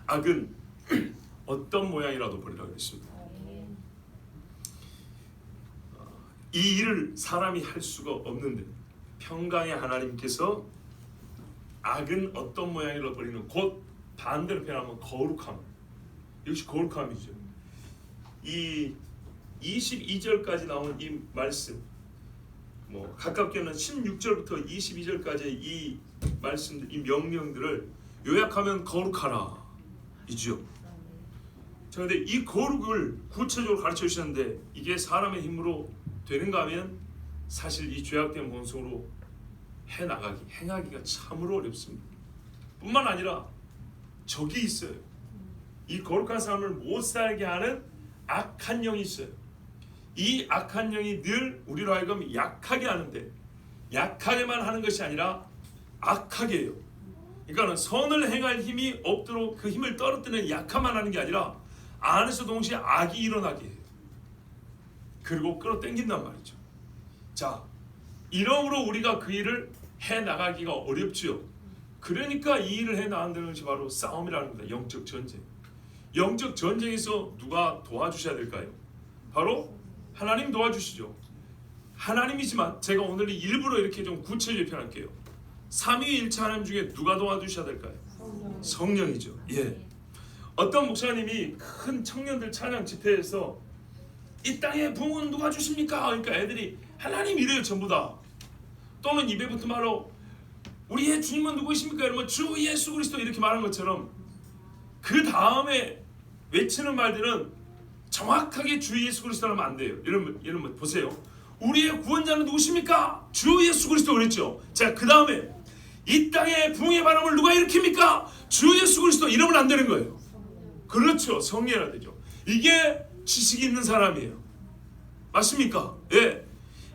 악은 어떤 모양이라도 버리라고 했습니다. 이 일을 사람이 할 수가 없는데 평강의 하나님께서 악은 어떤 모양이라도 버리는, 곧 반대로 표현하면 거룩함, 이것이 거룩함이죠. 이 22절까지 나오는 이 말씀, 가깝게는 16절부터 22절까지 이 말씀들, 이 명령들을 요약하면 거룩하라 이죠. 그런데 이 거룩을 구체적으로 가르쳐 주셨는데 이게 사람의 힘으로 되는가 하면 사실 이 죄악된 본성으로 행하기가 참으로 어렵습니다. 뿐만 아니라 적이 있어요. 이 거룩한 삶을 못 살게 하는 악한 영이 있어요. 이 악한 영이 늘 우리로 하여금 약하게 하는데, 약하게만 하는 것이 아니라 악하게 해요. 그러니까 선을 행할 힘이 없도록 그 힘을 떨어뜨리는 약함만 하는 게 아니라 안에서 동시에 악이 일어나게 해요. 그리고 끌어당긴단 말이죠. 자, 이러므로 우리가 그 일을 해나가기가 어렵죠. 그러니까 이 일을 해나간다는 것이 바로 싸움이라는 겁니다. 영적 전쟁. 영적 전쟁에서 누가 도와주셔야 될까요? 바로 하나님 도와주시죠. 하나님이지만 제가 오늘 일부러 이렇게 좀 구체적으로 표현할게요. 삼위일체 하나님 중에 누가 도와주셔야 될까요? 성령이죠. 예. 어떤 목사님이 큰 청년들 찬양 집회에서 이 땅의 부흥은 누가 주십니까? 그러니까 애들이 하나님 이래요 전부 다. 또는 입에부터 말로 우리의 주님은 누구이십니까? 이러면 주 예수 그리스도 이렇게 말하는 것처럼 그 다음에 외치는 말들은 정확하게 주 예수 그리스도라면 안 돼요. 여러분 보세요. 우리의 구원자는 누구십니까? 주 예수 그리스도 그랬죠. 자, 그 다음에 이 땅에 부흥의 바람을 누가 일으킵니까? 주 예수 그리스도 이러면 안 되는 거예요. 그렇죠. 성령이라 되죠. 이게 지식이 있는 사람이에요. 맞습니까? 예.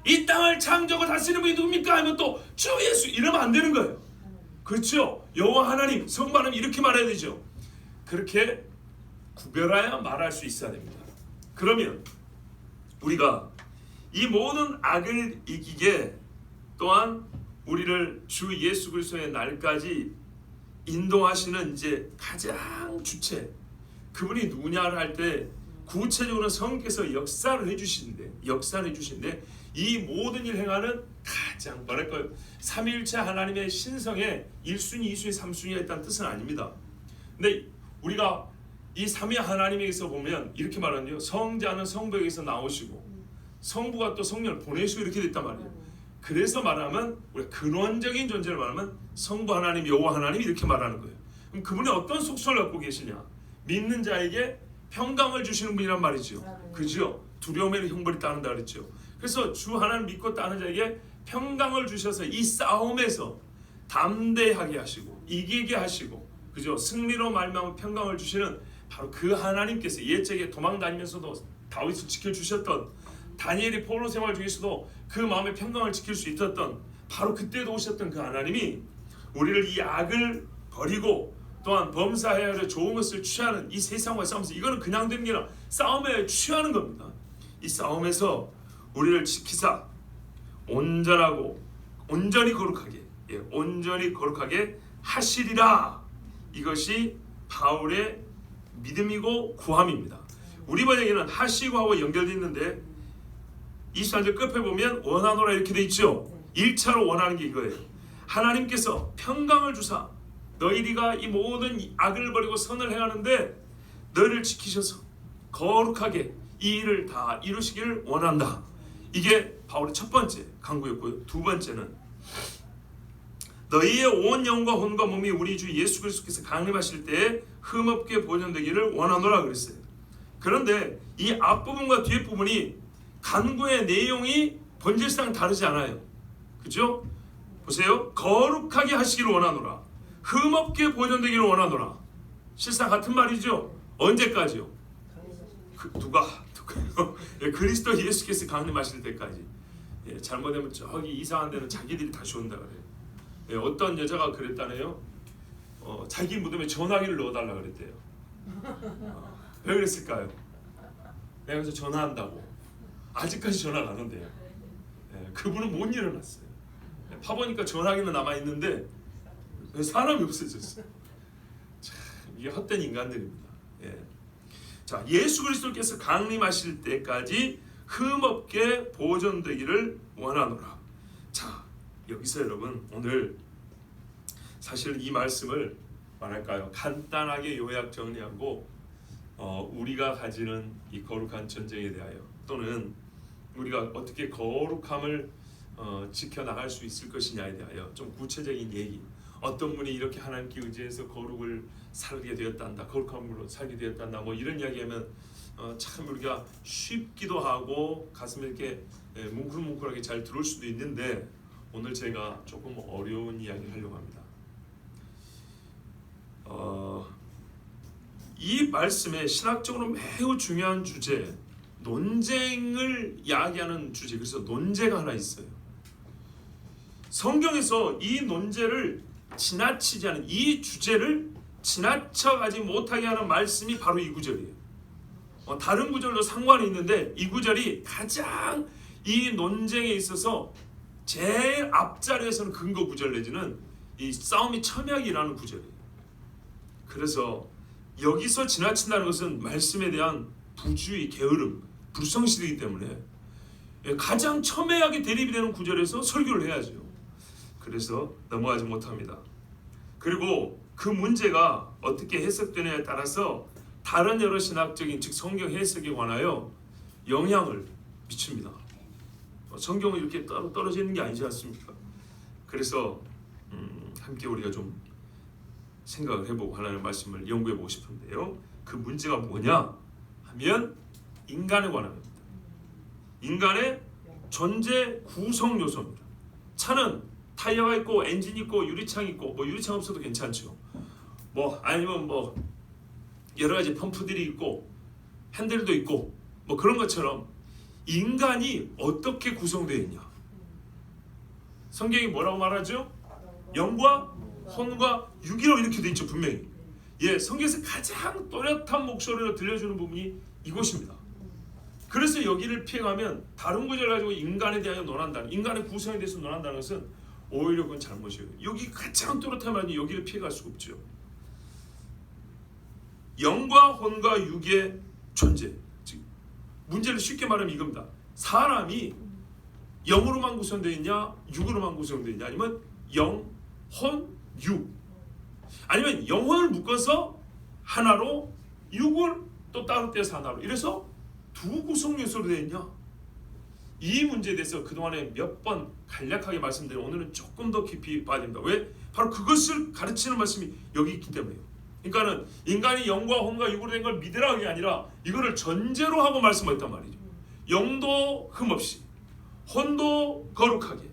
이 땅을 창조하고 다스리는 분이 누굽니까? 하면 또 주 예수 이러면 안 되는 거예요. 그렇죠. 여호와 하나님, 성부 하나님 이렇게 말해야 되죠. 그렇게 구별하여 말할 수 있어야 됩니다. 그러면 우리가 이 모든 악을 이기게 또한 우리를 주 예수 그리스도의 날까지 인도하시는 이제 가장 주체, 그분이 누구냐를 할 때 구체적으로 성령께서 역사를 해주시는데 이 모든 일 행하는 가장 뭐랄까요? 삼위일체 하나님의 신성의 1순위, 2순위, 3순위가 있다는 뜻은 아닙니다. 근데 우리가 이 삼위 하나님에게서 보면 이렇게 말하는데요. 성자는 성부에게서 나오시고 성부가 또 성령을 보내시고 이렇게 됐단 말이에요. 그래서 말하면 우리가 근원적인 존재를 말하면 성부 하나님, 여호와 하나님 이렇게 말하는 거예요. 그럼 그분이 어떤 속성을 갖고 계시냐? 믿는 자에게 평강을 주시는 분이란 말이죠. 그죠? 두려움에는 형벌이 따른다 그랬죠. 그래서 주 하나님 믿고 따르는 자에게 평강을 주셔서 이 싸움에서 담대하게 하시고 이기게 하시고, 그죠? 승리로 말미암아 평강을 주시는 바로 그 하나님께서 옛적에 도망 다니면서도 다윗을 지켜주셨던, 다니엘이 포로 생활 중에서도 그 마음의 평강을 지킬 수 있었던 바로 그때도 오셨던 그 하나님이 우리를 이 악을 버리고 또한 범사해야 할 좋은 것을 취하는 이 세상과 싸우면서, 이거는 그냥 되는 게 아니라 싸움에 취하는 겁니다. 이 싸움에서 우리를 지키사 온전하고 온전히 거룩하게, 온전히 거룩하게 하시리라. 이것이 바울의 믿음이고 구함입니다. 우리 번역에는 하시고 하고 연결되어 있는데 23절 끝에 보면 원하노라 이렇게 돼 있죠. 1차로 원하는 게 이거예요. 하나님께서 평강을 주사 너희가 이 모든 악을 버리고 선을 행하는데 너희를 지키셔서 거룩하게 이 일을 다 이루시기를 원한다. 이게 바울의 첫 번째 강구였고요. 두 번째는 너희의 온 영과 혼과 몸이 우리 주 예수 그리스도께서 강림하실 때에 흠없게 보존되기를 원하노라 그랬어요. 그런데 이 앞부분과 뒷부분이 간구의 내용이 본질상 다르지 않아요. 그죠? 보세요. 거룩하게 하시기를 원하노라. 흠없게 보존되기를 원하노라. 실상 같은 말이죠. 언제까지요? 누가 그리스도 예수께서 강림하실 때까지. 잘못되면 저기 이상한 데는 자기들이 다시 온다 그래요. 어떤 여자가 그랬다네요. 자기 무덤에 전화기를 넣어달라 그랬대요. 왜 그랬을까요? 내가 그래서 전화한다고. 아직까지 전화가 안 온대요. 그분은 못 일어났어요. 파보니까 전화기는 남아있는데 사람이 없어졌어요. 참 이게 헛된 인간들입니다. 예. 자, 예수 그리스도께서 강림하실 때까지 흠없게 보존되기를 원하노라. 자, 여기서 여러분 오늘 사실 이 말씀을 말할까요? 간단하게 요약 정리하고 우리가 가지는 이 거룩한 전쟁에 대하여 또는 우리가 어떻게 거룩함을 지켜나갈 수 있을 것이냐에 대하여 좀 구체적인 얘기, 어떤 분이 이렇게 하나님께 의지해서 거룩을 살게 되었단다, 거룩함으로 살게 되었단다, 뭐 이런 이야기하면 참 우리가 쉽기도 하고 가슴에 이렇게 뭉클뭉클하게 잘 들어올 수도 있는데, 오늘 제가 조금 어려운 이야기를 하려고 합니다. 이 말씀에 신학적으로 매우 중요한 주제, 논쟁을 야기하는 주제, 그래서 논제가 하나 있어요. 성경에서 이 논제를 지나치지 않은, 이 주제를 지나쳐가지 못하게 하는 말씀이 바로 이 구절이에요. 다른 구절도 상관이 있는데 이 구절이 가장 이 논쟁에 있어서 제일 앞자리에서는 근거 구절 내지는 이 싸움이 첨예하게 일어나는 구절이에요. 그래서 여기서 지나친다는 것은 말씀에 대한 부주의, 게으름, 불성실이기 때문에 가장 첨예하게 대립이 되는 구절에서 설교를 해야죠. 그래서 넘어가지 못합니다. 그리고 그 문제가 어떻게 해석되느냐에 따라서 다른 여러 신학적인, 즉 성경 해석에 관하여 영향을 미칩니다. 성경은 이렇게 따로 떨어져 있는 게 아니지 않습니까? 그래서 함께 우리가 좀 생각을 해보고 하나님의 말씀을 연구해보고 싶은데요. 그 문제가 뭐냐 하면 인간에 관한 겁니다. 인간의 존재 구성 요소입니다. 차는 타이어가 있고 엔진이 있고 유리창이 있고, 뭐 유리창 없어도 괜찮죠. 뭐 아니면 뭐 여러 가지 펌프들이 있고 핸들도 있고 뭐 그런 것처럼 인간이 어떻게 구성되어 있냐. 성경이 뭐라고 말하죠? 영과 혼과 육이로 이렇게 돼 있죠, 분명히. 예, 성경에서 가장 또렷한 목소리로 들려주는 부분이 이것입니다. 그래서 여기를 피해가면 다른 구절을 가지고 인간에 대하여 논한다는, 인간의 구성에 대해서 논한다는 것은 오히려 그건 잘못이에요. 여기 가장 또렷하면 여기를 피해갈 수가 없죠. 영과 혼과 육의 존재. 즉 문제를 쉽게 말하면 이겁니다. 사람이 영으로만 구성되어 있냐, 육으로만 구성되어 있냐, 아니면 영, 혼, 육, 아니면 영혼을 묶어서 하나로 육을 또 따로 떼서 하나로, 이래서 두 구성 요소로 되어 있냐. 이 문제에 대해서 그동안에 몇 번 간략하게 말씀드린, 오늘은 조금 더 깊이 봐야 됩니다. 왜? 바로 그것을 가르치는 말씀이 여기 있기 때문에요. 그러니까는 인간이 영과 혼과 육으로 된 걸 믿으라 게 아니라 이거를 전제로 하고 말씀하셨단 말이죠. 영도 흠없이, 혼도 거룩하게,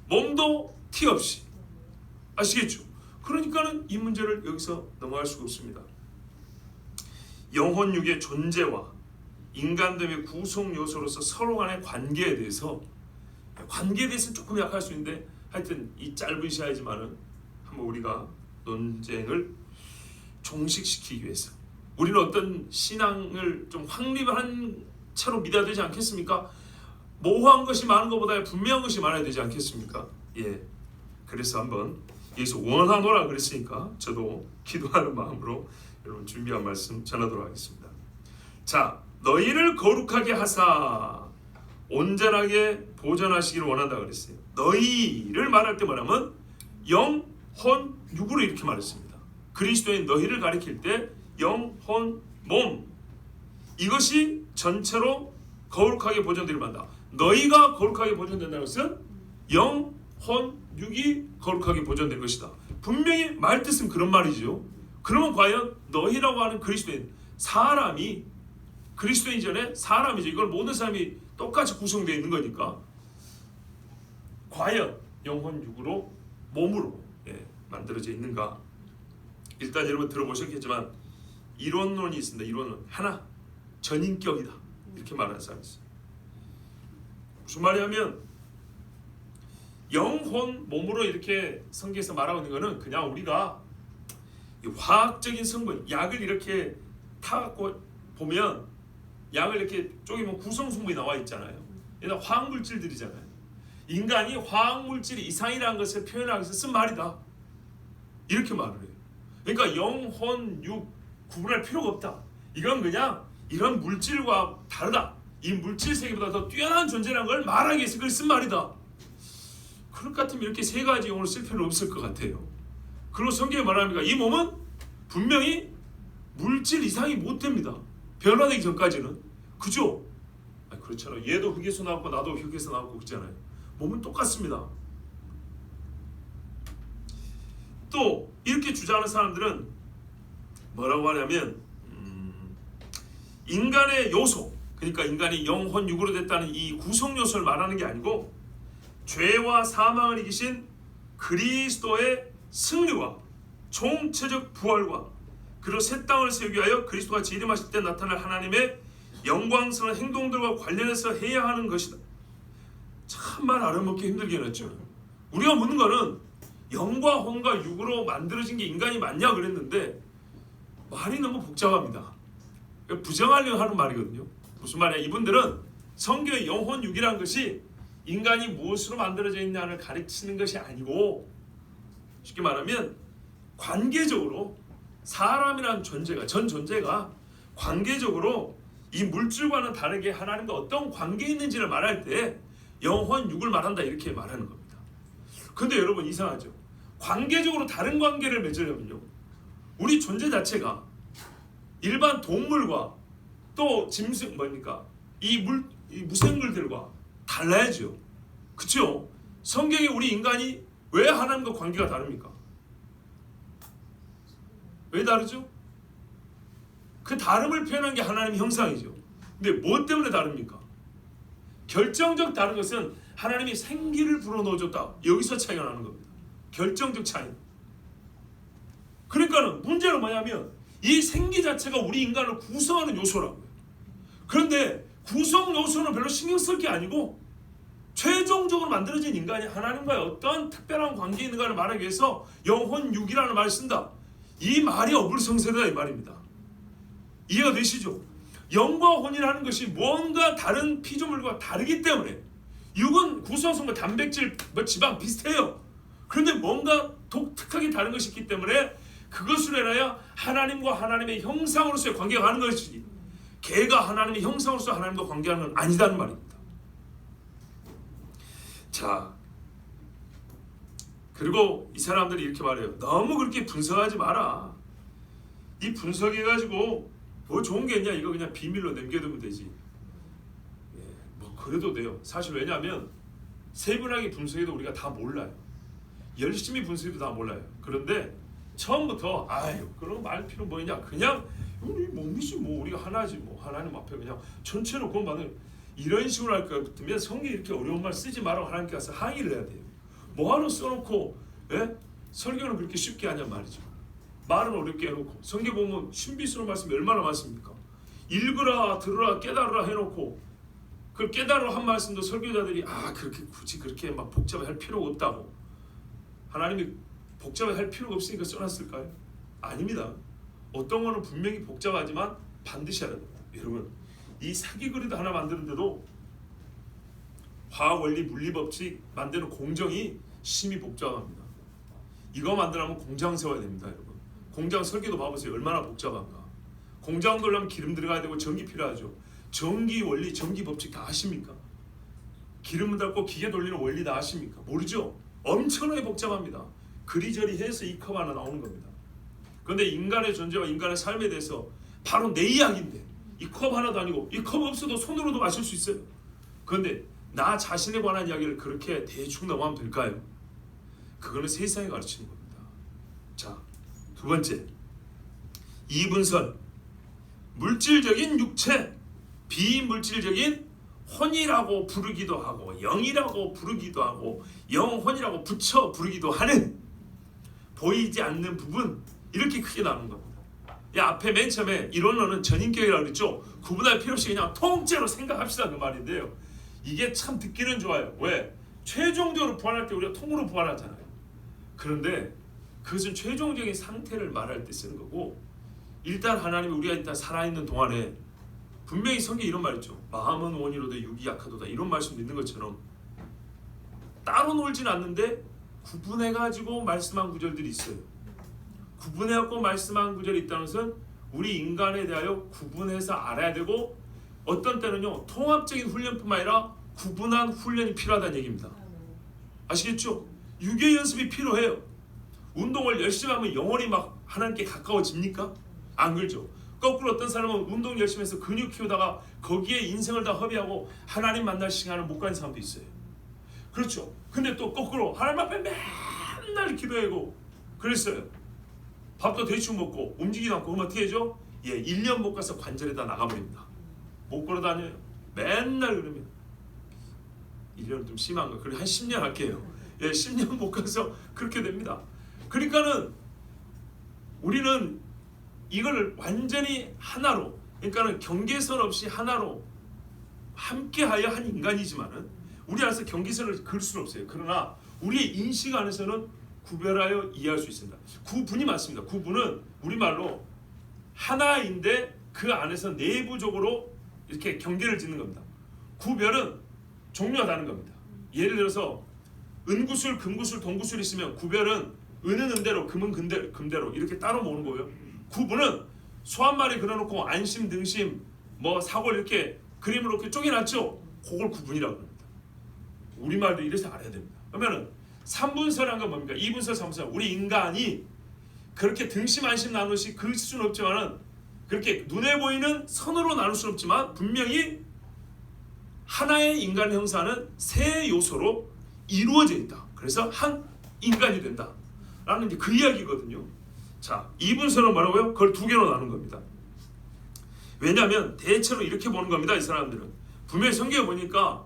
몸도 티 없이. 아시겠죠? 그러니까는 이 문제를 여기서 넘어갈 수가 없습니다. 영혼 육의 존재와 인간됨의 구성 요소로서 서로 간의 관계에 대해서는 조금 약할 수 있는데, 하여튼 이 짧은 시간이지만은 한번 우리가 논쟁을 종식시키기 위해서, 우리는 어떤 신앙을 좀 확립한 채로 믿어야 되지 않겠습니까? 모호한 것이 많은 것보다 분명한 것이 많아야 되지 않겠습니까? 예. 그래서 한번 여기서 원하노라 그랬으니까 저도 기도하는 마음으로 여러분 준비한 말씀 전하도록 하겠습니다. 자, 너희를 거룩하게 하사 온전하게 보존하시기를 원한다 그랬어요. 너희를 말할 때 뭐냐면 영, 혼, 육으로 이렇게 말했습니다. 그리스도인 너희를 가리킬 때 영, 혼, 몸, 이것이 전체로 거룩하게 보존되기를 바란다. 너희가 거룩하게 보존된다는 것은 영, 혼, 육이 거룩하게 보존된 것이다. 분명히 말 뜻은 그런 말이죠. 그러면 과연 너희라고 하는 그리스도인, 사람이 그리스도인 전에 사람이죠. 이걸 모든 사람이 똑같이 구성되어 있는 거니까 과연 영혼 육으로 몸으로 만들어져 있는가? 일단 여러분 들어보셨겠지만 이론론이 있습니다. 이론론 하나, 전인격이다 이렇게 말하는 사람이 있어요. 무슨 말이냐면 영혼 몸으로 이렇게 성경에서 말하고 있는 거는 그냥 우리가 화학적인 성분, 약을 이렇게 타갖고 보면 약을 이렇게 쪼개면 구성 성분이 나와 있잖아요. 얘는 화학물질들이잖아요. 인간이 화학물질 이상이라는 것을 표현하기 위해서 쓴 말이다. 이렇게 말을 해요. 그러니까 영혼, 육 구분할 필요가 없다. 이건 그냥 이런 물질과 다르다. 이 물질 세계보다 더 뛰어난 존재라는 걸 말하기 위해서 그걸 쓴 말이다. 그럴 것 같으면 이렇게 세 가지 용어를 쓸 필요는 없을 것 같아요. 그리고 성경이 말합니까? 이 몸은 분명히 물질 이상이 못 됩니다. 변화되기 전까지는. 그죠? 그렇잖아요. 얘도 흙에서 나왔고 나도 흙에서 나왔고 그렇잖아요. 몸은 똑같습니다. 또 이렇게 주장하는 사람들은 뭐라고 하냐면 인간의 요소, 그러니까 인간이 영혼 육으로 됐다는 이 구성 요소를 말하는 게 아니고 죄와 사망을 이기신 그리스도의 승리와 총체적 부활과 그리고 새 땅을 세우기 위하여 그리스도가 재림하실 때 나타날 하나님의 영광스러운 행동들과 관련해서 해야 하는 것이다. 참 말 알아먹기 힘들게 해놨죠. 우리가 묻는 거는 영과 혼과 육으로 만들어진 게 인간이 맞냐 그랬는데 말이 너무 복잡합니다. 부정하려고 하는 말이거든요. 무슨 말이야? 이분들은 성경의 영혼 육이라는 것이 인간이 무엇으로 만들어져 있냐를 가르치는 것이 아니고 쉽게 말하면 관계적으로 사람이라는 존재가 전 존재가 관계적으로 이 물질과는 다르게 하나님과 어떤 관계에 있는지를 말할 때 영혼 육을 말한다 이렇게 말하는 겁니다. 근데 여러분 이상하죠? 관계적으로 다른 관계를 맺으려면요 우리 존재 자체가 일반 동물과 또 짐승 뭡니까? 이 무생물들과 달라야죠. 그렇죠? 성경에 우리 인간이 왜 하나님과 관계가 다릅니까? 왜 다르죠? 그 다름을 표현한 게 하나님의 형상이죠. 근데 뭐 때문에 다릅니까? 결정적 다른 것은 하나님이 생기를 불어넣어줬다. 여기서 차이가 나는 겁니다. 결정적 차이. 그러니까는 문제는 뭐냐면 이 생기 자체가 우리 인간을 구성하는 요소라고요. 그런데 구성 요소는 별로 신경 쓸 게 아니고 최종적으로 만들어진 인간이 하나님과의 어떤 특별한 관계에 있는가를 말하기 위해서 영혼 육이라는 말을 쓴다. 이 말이 어불성설이다 이 말입니다. 이해가 되시죠? 영과 혼이라는 것이 뭔가 다른 피조물과 다르기 때문에 육은 구성성과 단백질, 지방 비슷해요. 그런데 뭔가 독특하게 다른 것이 있기 때문에 그것으로 인하여 하나님과 하나님의 형상으로서의 관계가 가는 것이지 개가 하나님의 형상으로서 하나님과 관계하는 건 아니다는 말입니다. 자, 그리고 이 사람들이 이렇게 말해요. 너무 그렇게 분석하지 마라. 이 분석해가지고 뭐 좋은 게 있냐 이거 그냥 비밀로 남겨두면 되지. 뭐 그래도 돼요. 사실 왜냐하면 세분하게 분석해도 우리가 다 몰라요. 열심히 분석해도 다 몰라요. 그런데 처음부터 아유 그런 말 필요 뭐냐 그냥 우리 몸이지 뭐 우리가 하나지 뭐 하나님 앞에 그냥 전체로 구원받는 이런 식으로 할 것 같으면 성경에 이렇게 어려운 말 쓰지 말라고 하나님께 가서 항의를 해야 돼요. 뭐하러 써놓고 설교는 그렇게 쉽게 하냐 말이죠. 말은 어렵게 해놓고 성경 보면 신비스러운 말씀이 얼마나 많습니까? 읽으라 들으라 깨달으라 해놓고 그 깨달으라 한 말씀도 설교자들이 그렇게 굳이 그렇게 막 복잡하게 할 필요가 없다고 하나님이 복잡하게 할 필요가 없으니까 써놨을까요? 아닙니다. 어떤 거는 분명히 복잡하지만 반드시 해야 됩니다. 여러분 이 사기그리도 하나 만드는데도 화학 원리 물리 법칙 만드는 공정이 심히 복잡합니다. 이거 만들려면 공장 세워야 됩니다. 여러분 공장 설계도 봐보세요. 얼마나 복잡한가. 공장 돌려면 기름 들어가야 되고 전기 필요하죠. 전기 원리 전기 법칙 다 아십니까? 기름을 닫고 기계 돌리는 원리 다 아십니까? 모르죠? 엄청나게 복잡합니다. 그리저리 해서 이 컵 하나 나오는 겁니다. 그런데 인간의 존재와 인간의 삶에 대해서 바로 내 이야기인데 이 컵 하나도 아니고 이 컵 없어도 손으로도 마실 수 있어요. 그런데 나 자신에 관한 이야기를 그렇게 대충 넘어가면 될까요? 그거는 세상이 가르치는 겁니다. 자, 두 번째 이분선 물질적인 육체 비물질적인 혼이라고 부르기도 하고 영이라고 부르기도 하고 영혼이라고 붙여 부르기도 하는 보이지 않는 부분 이렇게 크게 나눈 겁니다. 앞에 맨 처음에 이론론은 전인격이라고 그랬죠. 구분할 필요 없이 그냥 통째로 생각합시다 그 말인데요. 이게 참 듣기는 좋아요. 왜? 최종적으로 부활할 때 우리가 통으로 부활하잖아요. 그런데 그것은 최종적인 상태를 말할 때 쓰는 거고 일단 하나님이 우리가 일단 살아있는 동안에 분명히 성경에 이런 말 있죠. 마음은 원이로되 육이 약하도다 이런 말씀도 있는 것처럼 따로 놀진 않는데 구분해가지고 말씀한 구절들이 있어요. 구분해갖고 말씀한 구절이 있다는 것은 우리 인간에 대하여 구분해서 알아야 되고, 어떤 때는요 통합적인 훈련뿐만 아니라 구분한 훈련이 필요하다는 얘기입니다. 아시겠죠? 유교 연습이 필요해요. 운동을 열심히 하면 영혼이 막 하나님께 가까워집니까? 안 그렇죠. 거꾸로 어떤 사람은 운동 열심히 해서 근육 키우다가 거기에 인생을 다 허비하고 하나님 만날 시간을 못 가는 사람도 있어요. 그렇죠. 근데 또 거꾸로 하나님 앞에 맨날 기도하고 그랬어요. 밥도 대충 먹고 움직이지 않고 그러면 어떻게 해죠? 1년 못 가서 관절에 다 나가버립니다. 못 걸어 다녀요. 맨날 그러면 1년은 좀 심한가? 그래 한 10년 할게요. 10년 못 가서 그렇게 됩니다. 그러니까는 우리는 이걸 완전히 하나로, 그러니까는 경계선 없이 하나로 함께하여 한 인간이지만은 우리 안에서 경계선을 그을 수는 없어요. 그러나 우리의 인식 안에서는 구별하여 이해할 수 있습니다. 구분이 맞습니다. 구분은 우리말로 하나인데 그 안에서 내부적으로 이렇게 경계를 짓는 겁니다. 구별은 종류가 다른 겁니다. 예를 들어서 은구술, 금구술, 동구술 있으면 구별은 은은 은대로, 금은 금대로 이렇게 따로 모으는 거예요. 구분은 소 한 마리 그려놓고 안심, 등심, 뭐 사골 이렇게 그림으로 이렇게 쪼개놨죠. 그걸 구분이라고 합니다. 우리말도 이래서 알아야 됩니다. 그러면은 3분설한 건 뭡니까? 2분설, 3분설. 우리 인간이 그렇게 등심, 안심 나누시 그럴 수는 없지만은 그렇게 눈에 보이는 선으로 나눌 수는 없지만 분명히 하나의 인간의 형상은 세 요소로 이루어져 있다. 그래서 한 인간이 된다. 라는 이제 그 이야기거든요. 자, 2분설은 뭐라고요? 그걸 두 개로 나눈 겁니다. 왜냐하면 대체로 이렇게 보는 겁니다. 이 사람들은 분명히 성경에 보니까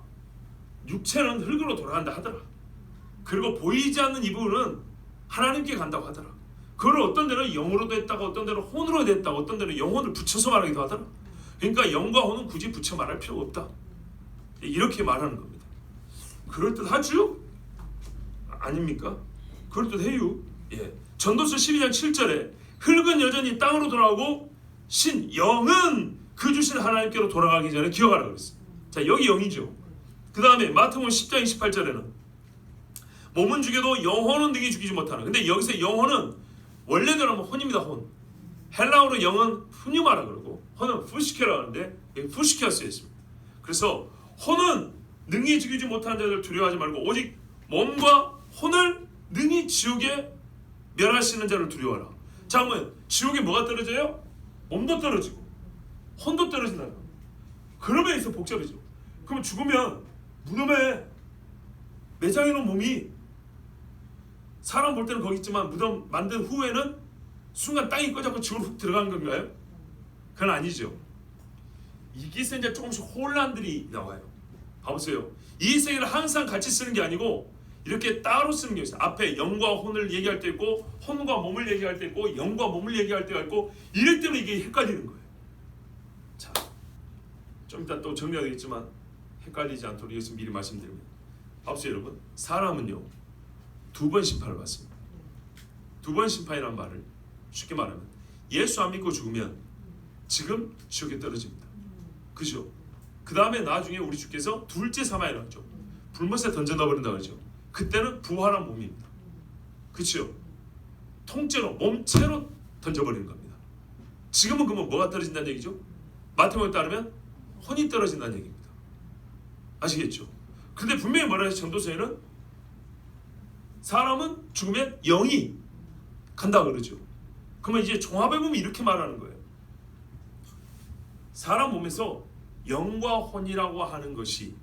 육체는 흙으로 돌아간다 하더라. 그리고 보이지 않는 이 부분은 하나님께 간다고 하더라. 그걸 어떤 데는 영으로도 했다가 어떤 데는 혼으로 했다가 어떤 데는 영혼을 붙여서 말하기도 하더라. 그러니까 영과 혼은 굳이 붙여 말할 필요가 없다. 이렇게 말하는 겁니다. 그럴듯하죠? 아닙니까? 그럴듯해요. 전도서 12장 7절에 흙은 여전히 땅으로 돌아오고 영은 그 주신 하나님께로 돌아가기 전에 기억하라 그랬어요. 자, 여기 영이죠. 그 다음에 마태복음 10장 28절에는 몸은 죽여도 영혼은 능히 죽이지 못하는. 근데 여기서 영혼은 원래대로 하면 혼입니다. 혼. 헬라어로 영은 푸뉴마라 그러고 혼은 푸시케라 하는데 여기 푸시케가 쓰여있습니다. 그래서 혼은 능히 죽이지 못하는 자들 두려워하지 말고 오직 몸과 혼을 능히 지옥에 멸하시는 자를 두려워하라. 자, 그러면 지옥에 뭐가 떨어져요? 몸도 떨어지고 혼도 떨어진다는 겁니다. 그런 면에서 복잡해져. 그럼 죽으면 무덤에 매장해놓은 몸이 사람 볼 때는 거기 있지만 무덤 만든 후에는 순간 땅이 꺼졌고 지구로 훅 들어가는 건가요? 그건 아니죠. 여기서 이제 조금씩 혼란들이 나와요. 봐보세요. 이 세계를 항상 같이 쓰는 게 아니고 이렇게 따로 쓰는 게 있어요. 앞에 영과 혼을 얘기할 때 있고 혼과 몸을 얘기할 때 있고 영과 몸을 얘기할 때가 있고 이럴 때는 이게 헷갈리는 거예요. 자, 좀 이따 또 정리가 되겠지만 헷갈리지 않도록 여기서 미리 말씀드립니다. 봐보세요 여러분. 사람은요 2번 심판을 받습니다. 2번 심판이라는 말을 쉽게 말하면 예수 안 믿고 죽으면 지금 지옥에 떨어집니다. 그죠? 그 다음에 나중에 우리 주께서 둘째 사마이라고 하죠. 불못에 던져 넣어버린다고 하죠. 그때는 부활한 몸입니다. 그렇죠? 통째로 몸체로 던져버리는 겁니다. 지금은 그러면 뭐가 떨어진다는 얘기죠? 마태복음에 따르면 혼이 떨어진다는 얘기입니다. 아시겠죠? 근데 분명히 뭐라 해서 전도서에는 사람은 죽으면 영이 간다 그러죠. 그러면 이제 종합해 보면 이렇게 말하는 거예요. 사람 몸에서 영과 혼이라고 하는 것이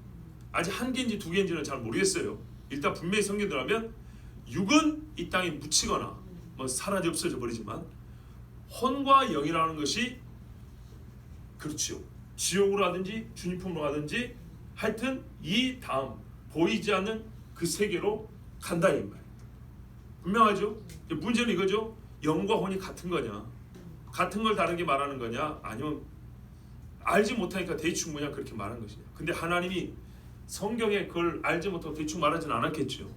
아직 한 개인지 두 개인지는 잘 모르겠어요. 일단 분명히 성경에 하면 육은 이 땅에 묻히거나 뭐 사라져 없어져 버리지만 혼과 영이라는 것이 그렇죠. 지옥으로 가든지 주님품으로 가든지 하여튼 이 다음 보이지 않는 그 세계로 간다 이 말. 분명하죠? 문제는 이거죠. 영과 혼이 같은 거냐? 같은 걸 다르게 말하는 거냐? 아니면 알지 못하니까 대충 그냥 그렇게 말하는 것이냐? 근데 하나님이 성경에 그걸 알지 못하고 대충 말하진 않았겠죠.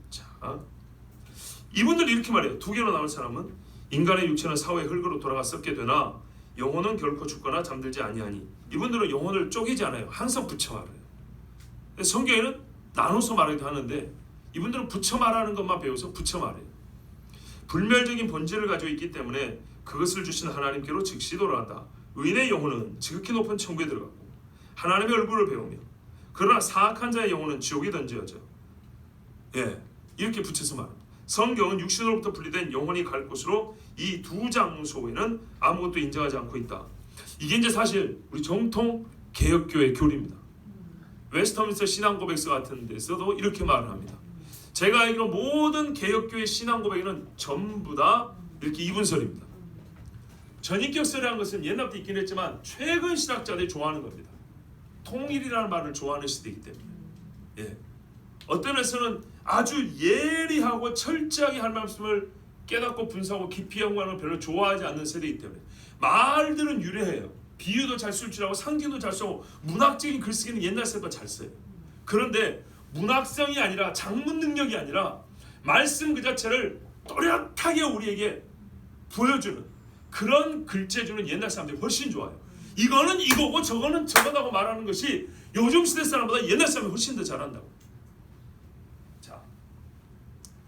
자, 이분들이 이렇게 말해요. 두 개로 나눌 사람은 인간의 육체는 사후의 흙으로 돌아가 썩게 되나 영혼은 결코 죽거나 잠들지 아니하니. 이분들은 영혼을 쪼개지 않아요. 항상 붙여 말해요. 성경에는 나눠서 말하기도 하는데 이분들은 붙여 말하는 것만 배워서 붙여 말해요. 불멸적인 본질을 가지고 있기 때문에 그것을 주신 하나님께로 즉시 돌아간다. 의인의 영혼은 지극히 높은 천국에 들어가고 하나님의 얼굴을 배우며 그러나 사악한 자의 영혼은 지옥에 던져져. 이렇게 붙여서 말합니다. 성경은 육신으로부터 분리된 영혼이 갈 곳으로 이 두 장소에는 아무것도 인정하지 않고 있다. 이게 이제 사실 우리 정통 개혁교회 교리입니다. 웨스터민스터 신앙고백서 같은 데서도 이렇게 말을 합니다. 제가 알기로 모든 개혁교회 신앙고백에는 전부 다 이렇게 이분설입니다. 전인격설이라는 것은 옛날부터 있긴 했지만 최근 신학자들이 좋아하는 겁니다. 통일이라는 말을 좋아하는 시대이기 때문에. 어떤 면에서는 아주 예리하고 철저하게 할 말씀을 깨닫고 분석하고 깊이 연구하는 걸 별로 좋아하지 않는 세대이기 때문에 말들은 유려해요. 비유도 잘 쓸 줄 알고 상징도 잘 쓰고 문학적인 글쓰기는 옛날 세대보다 잘 써요. 그런데 문학성이 아니라 작문 능력이 아니라 말씀 그 자체를 또렷하게 우리에게 보여주는 그런 글재주는 옛날 사람들이 훨씬 좋아요. 이거는 이거고 저거는 저거다고 말하는 것이 요즘 시대 사람보다 옛날 사람이 훨씬 더 잘한다고. 자,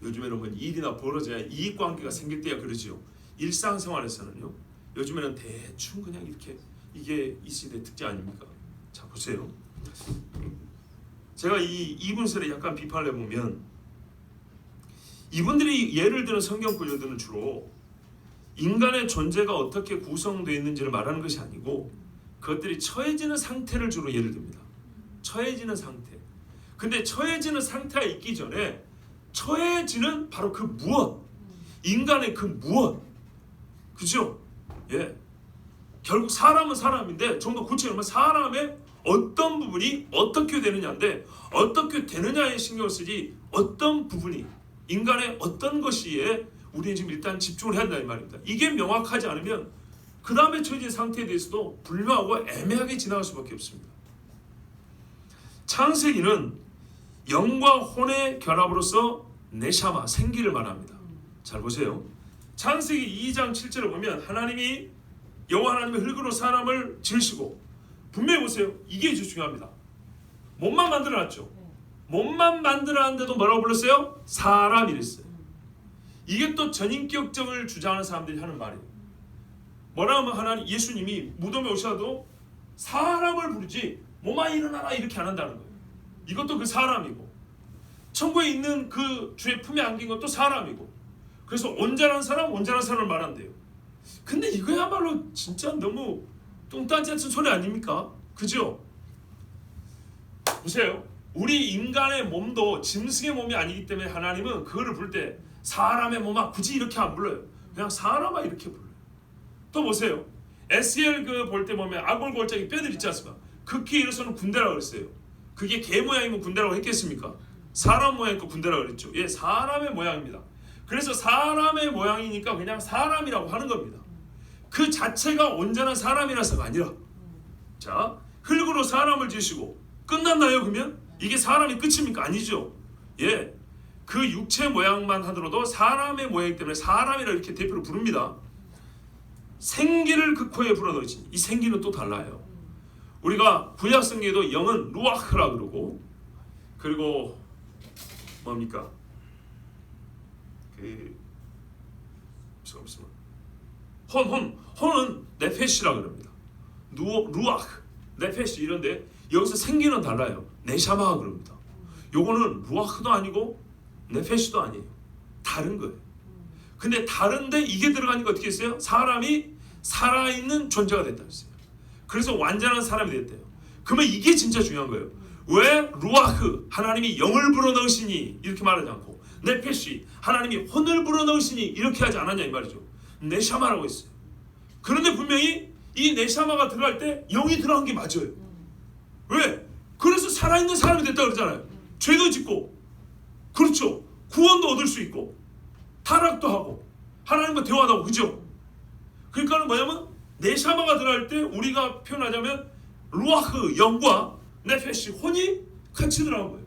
요즘에는 뭐 일이나 벌어져야 이익관계가 생길 때야 그러지요. 일상생활에서는요. 요즘에는 대충 그냥 이렇게 이게 이 시대의 특징 아닙니까? 자, 보세요. 제가 이 이분설에 약간 비판을 해보면 이분들이 예를 드는 성경 구절들은 주로 인간의 존재가 어떻게 구성되어 있는지를 말하는 것이 아니고 그것들이 처해지는 상태를 주로 예를 듭니다. 처해지는 상태. 근데 처해지는 상태가 있기 전에 처해지는 바로 그 무엇, 인간의 그 무엇, 그죠? 결국 사람은 사람인데 좀 더 구체적으로 사람의 어떤 부분이 어떻게 되느냐인데 어떻게 되느냐에 신경을 쓰지 어떤 부분이 인간의 어떤 것이에 우리는 지금 일단 집중을 해야 한다는 말입니다. 이게 명확하지 않으면 그 다음에 처해진 상태에 대해서도 불명하고 애매하게 지나갈 수밖에 없습니다. 창세기는 영과 혼의 결합으로서 네샤마, 생기를 말합니다. 잘 보세요. 창세기 2장 7절을 보면 하나님이 여호와 하나님이 흙으로 사람을 지으시고 분명히 보세요. 이게 중요합니다. 몸만 만들어놨죠. 몸만 만들어놨는데도 뭐라고 불렀어요? 사람이랬어요. 이게 또 전인격정을 주장하는 사람들이 하는 말이에요. 뭐라 하면 하나님 예수님이 무덤에 오셔도 사람을 부르지 몸아 일어나라 이렇게 안 한다는 거예요. 이것도 그 사람이고 천국에 있는 그 주의 품에 안긴 것도 사람이고 그래서 온전한 사람을 말한대요. 근데 이거야말로 진짜 너무 뚱딴지 같은 소리 아닙니까? 그죠? 보세요. 우리 인간의 몸도 짐승의 몸이 아니기 때문에 하나님은 그거를 부를 때 사람의 몸아 굳이 이렇게 안 불러요. 그냥 사람아 이렇게 불러요. 또 보세요. SL 그 볼 때 보면 아골골짜기 뼈들 있지 않습니까? 극히 일어서는 군대라고 그랬어요. 그게 개 모양이면 군대라고 했겠습니까? 사람 모양이니까 군대라고 그랬죠. 사람의 모양입니다. 그래서 사람의 모양이니까 그냥 사람이라고 하는 겁니다. 그 자체가 온전한 사람이라서가 아니라 자 흙으로 사람을 지으시고 끝났나요? 그러면 이게 사람이 끝입니까? 아니죠. 그 육체 모양만 하더라도 사람의 모양이기 때문에 사람이라 이렇게 대표로 부릅니다. 생기를 그 코에 불어넣으시니 이 생기는 또 달라요. 우리가 구약 성경에도 영은 루아흐라 그러고 그리고 뭡니까? 혼은 네페시라 그럽니다. 루아흐, 네페시 이런데 여기서 생기는 달라요. 네샤마 그럽니다. 요거는 루아흐도 아니고 네페시도 아니에요. 다른 거예요. 근데 다른데 이게 들어가니까 어떻게 했어요? 사람이 살아있는 존재가 됐다 했어요. 그래서 완전한 사람이 됐대요. 그러면 이게 진짜 중요한 거예요. 왜 루아흐 하나님이 영을 불어넣으시니 이렇게 말하지 않고 네페시 하나님이 혼을 불어넣으시니 이렇게 하지 않았냐 이 말이죠. 네샤마라고 했어요. 그런데 분명히 이 네샤마가 들어갈 때 영이 들어간 게 맞아요. 왜? 그래서 살아있는 사람이 됐다 그러잖아요. 죄도 짓고 그렇죠. 구원도 얻을 수 있고 타락도 하고 하나님과 대화도 하고 그죠? 그러니까 뭐냐면 네샤마가 들어갈 때 우리가 표현하자면 루아흐 영과 네페시 혼이 같이 들어간 거예요.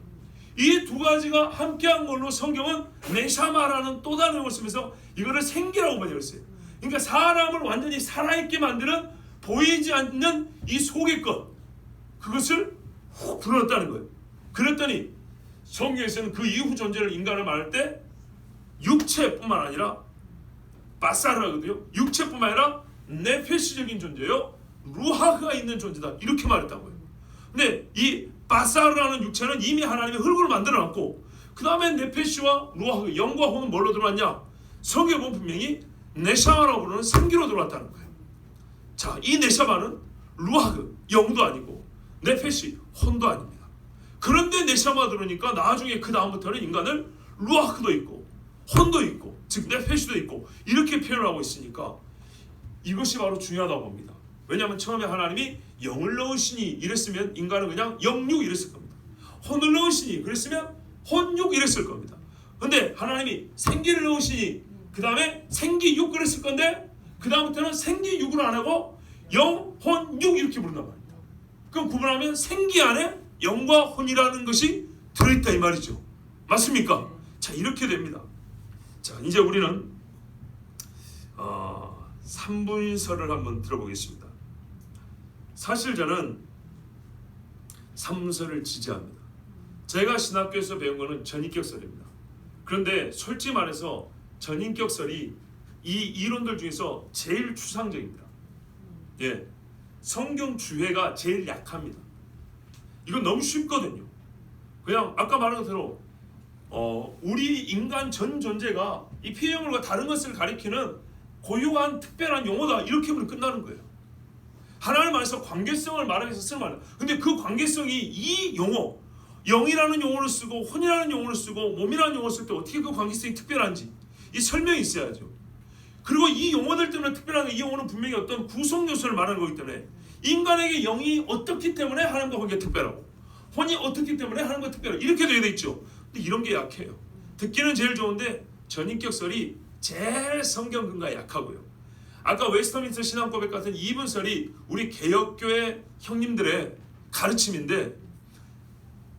이 두 가지가 함께한 걸로 성경은 네샤마라는 또 다른 용어를 쓰면서 이거를 생기라고 번역을 했어요. 그러니까 사람을 완전히 살아있게 만드는 보이지 않는 이 속의 것 그것을 훅 불어넣었다는 거예요. 그랬더니 성경에서는 그 이후 존재를 인간을 말할 때 육체뿐만 아니라 바사르거든요. 육체뿐만 아니라 네페시적인 존재요. 루하가 있는 존재다. 이렇게 말했다고요. 근데 이 바사르라는 육체는 이미 하나님의 흙으로 만들어놨고 그 다음에 네페시와 루하가 영과 혼은 뭘로 들어왔냐? 성경에 보면 분명히 네샤마라고 부르는 생기로 들어왔다는 거예요. 자, 이 네샤마는 루하그 영도 아니고 네페시 혼도 아닙니다. 그런데 네샤마 들으니까 나중에 그 다음부터는 인간을 루하크도 있고 혼도 있고 즉 네페시도 있고 이렇게 표현하고 있으니까 이것이 바로 중요하다고 봅니다. 왜냐하면 처음에 하나님이 영을 넣으시니 이랬으면 인간은 그냥 영육 이랬을 겁니다. 혼을 넣으시니 그랬으면 혼육 이랬을 겁니다. 근데 하나님이 생기를 넣으시니 그 다음에 생기육 그랬을 건데 그 다음부터는 생기육으로 안 하고 영, 혼, 육 이렇게 부른단 말입니다. 그럼 구분하면 생기 안에 영과 혼이라는 것이 들어있다 이 말이죠. 맞습니까? 자, 이렇게 됩니다. 자, 이제 우리는 삼분설을 한번 들어보겠습니다. 사실 저는 삼분설을 지지합니다. 제가 신학교에서 배운 거는 전인격설입니다. 그런데 솔직히 말해서 전인격설이 이 이론들 중에서 제일 추상적입니다. 예, 성경 주해가 제일 약합니다. 이건 너무 쉽거든요. 그냥 아까 말한 것처럼 우리 인간 전 존재가 이 피조물과 다른 것을 가리키는 고유한 특별한 용어다 이렇게 보면 끝나는 거예요. 하나님 안에서 관계성을 말하기 위해서 쓰는 말이에요. 근데 그 관계성이 이 용어 영이라는 용어를 쓰고 혼이라는 용어를 쓰고 몸이라는 용어를 쓸 때 어떻게 그 관계성이 특별한지 이 설명이 있어야죠. 그리고 이 용어들 때문에 특별한 이 용어는 분명히 어떤 구성 요소를 말하는 거기 때문에 인간에게 영이 어떻기 때문에 하나님과 관계가 특별하고 혼이 어떻기 때문에 하나님과 특별하고 이렇게 되어 있죠. 근데 이런 게 약해요. 듣기는 제일 좋은데 전인격설이 제일 성경 근거가 약하고요. 아까 웨스터민스터 신앙고백 같은 이분설이 우리 개혁교회 형님들의 가르침인데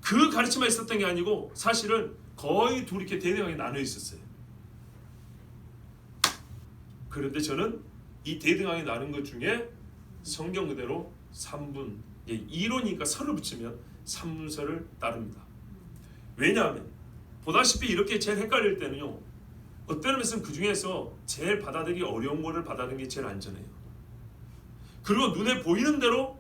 그 가르침만 있었던 게 아니고 사실은 거의 둘이 이렇게 대등하게 나눠 있었어요. 그런데 저는 이 대등하게 나눈 것 중에 성경 그대로 3분, 이론이니까 설을 붙이면 3분설을 따릅니다. 왜냐하면 보다시피 이렇게 제일 헷갈릴 때는요, 어떤 의미에서는 그 중에서 제일 받아들이기 어려운 거를 받아들이는 게 제일 안전해요. 그리고 눈에 보이는 대로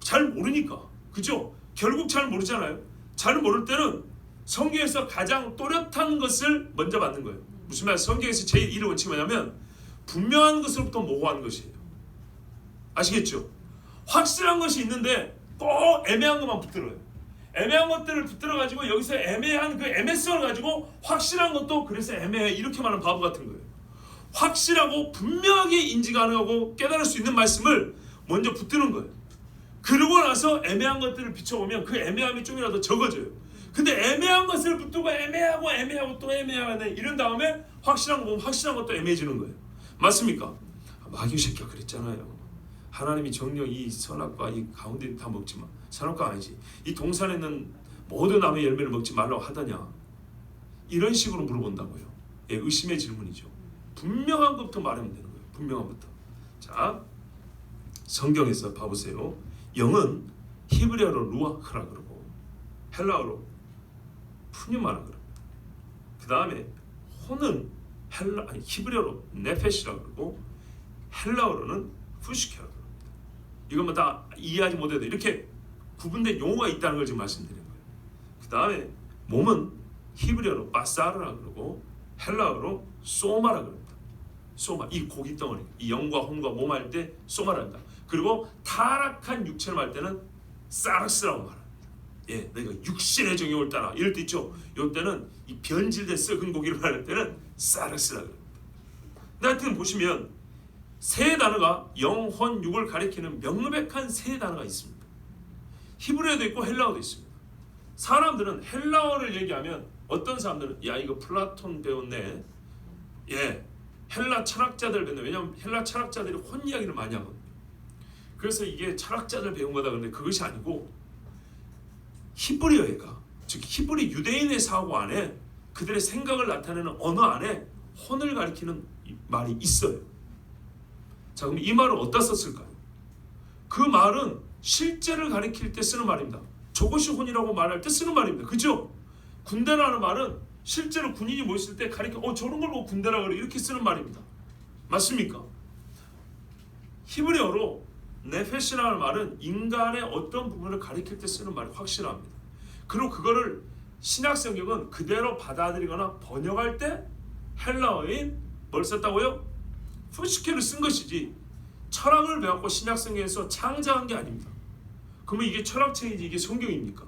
잘 모르니까, 그죠? 결국 잘 모르잖아요. 잘 모를 때는 성경에서 가장 또렷한 것을 먼저 받는 거예요. 무슨 말이에요? 성경에서 제일 1의 원칙이 뭐냐면 분명한 것으로부터 모호한 것이에요. 아시겠죠? 확실한 것이 있는데 꼭 애매한 것만 붙들어요. 애매한 것들을 붙들어가지고 여기서 애매한 그 애매성을 가지고 확실한 것도 그래서 애매해 이렇게 말하는 바보 같은 거예요. 확실하고 분명하게 인지 가능하고 깨달을 수 있는 말씀을 먼저 붙드는 거예요. 그러고 나서 애매한 것들을 비춰보면 그 애매함이 좀이라도 적어져요. 근데 애매한 것을 붙들고 애매하고 또 애매하네 이런 다음에 확실한 거 보면 확실한 것도 애매해지는 거예요. 맞습니까? 마귀 새끼가 그랬잖아요. 하나님이 정령 이 선악과 이 가운데 다 먹지 마. 선악과 아니지. 이 동산에 있는 모든 나무의 열매를 먹지 말라고 하더냐. 이런 식으로 물어본다고요. 예, 의심의 질문이죠. 분명한 것부터 말하면 되는 거예요. 분명한 것부터. 자, 성경에서 봐보세요. 영은 히브리어로 루아크라 그러고 헬라어로 푸뉴마라 그럽니다. 그 다음에 혼은 히브리어로 네페시라 그러고 헬라어로는 푸시케라 그럽니다. 이것만 다 이해하지 못해도 이렇게 구분된 용어가 있다는 걸 지금 말씀드리는 거예요. 그 다음에 몸은 히브리어로 바사르라 그러고 헬라어로 소마라 그럽니다. 소마, 이 고기 덩어리, 이 영과 혼과 몸 할 때 소마라 한다. 그리고 타락한 육체를 말 때는 사르스라고 말합니다. 예, 내가 육신의 정욕을 따라 이럴 때 있죠. 이럴 때는 이 변질된 썩은 고기를 말할 때는 사르스라고 합니다. 근데 하여튼 보시면 세 단어가 영, 혼, 육을 가리키는 명백한 세 단어가 있습니다. 히브리어도 있고 헬라어도 있습니다. 사람들은 헬라어를 얘기하면 어떤 사람들은 야 이거 플라톤 배웠네. 예, 헬라 철학자들 배웠네. 왜냐하면 헬라 철학자들이 혼 이야기를 많이 하거든요. 그래서 이게 철학자들 배운 거다. 그런데 그것이 아니고 히브리어가 즉 히브리 유대인의 사고 안에 그들의 생각을 나타내는 언어 안에 혼을 가리키는 말이 있어요. 자, 그럼 이 말을 어디다 썼을까요? 그 말은 실제를 가리킬 때 쓰는 말입니다. 저것이 혼이라고 말할 때 쓰는 말입니다. 그죠? 군대라는 말은 실제로 군인이 모였을 때 가리켜 저런 걸 보고 군대라 그래 이렇게 쓰는 말입니다. 맞습니까? 히브리어로 네페시라는 말은 인간의 어떤 부분을 가리킬 때 쓰는 말이 확실합니다. 그리고 그거를 신약 성경은 그대로 받아들이거나 번역할 때 헬라어인 뭘 썼다고요? 푸시케를 쓴 것이지 철학을 배웠고 신약 성경에서 창작한 게 아닙니다. 그러면 이게 철학책이지 이게 성경입니까?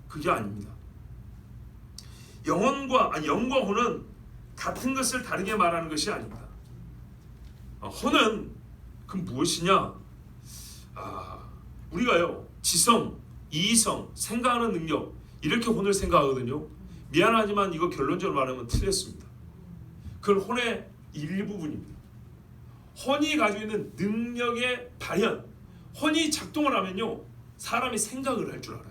그게 아닙니다. 영과 혼은 같은 것을 다르게 말하는 것이 아닙니다. 혼은 그 무엇이냐? 우리가요 지성, 이성, 생각하는 능력 이렇게 혼을 생각하거든요. 미안하지만 이거 결론적으로 말하면 틀렸습니다. 그건 혼의 일부분입니다. 혼이 가지고 있는 능력의 발현, 혼이 작동을 하면요 사람이 생각을 할 줄 알아요.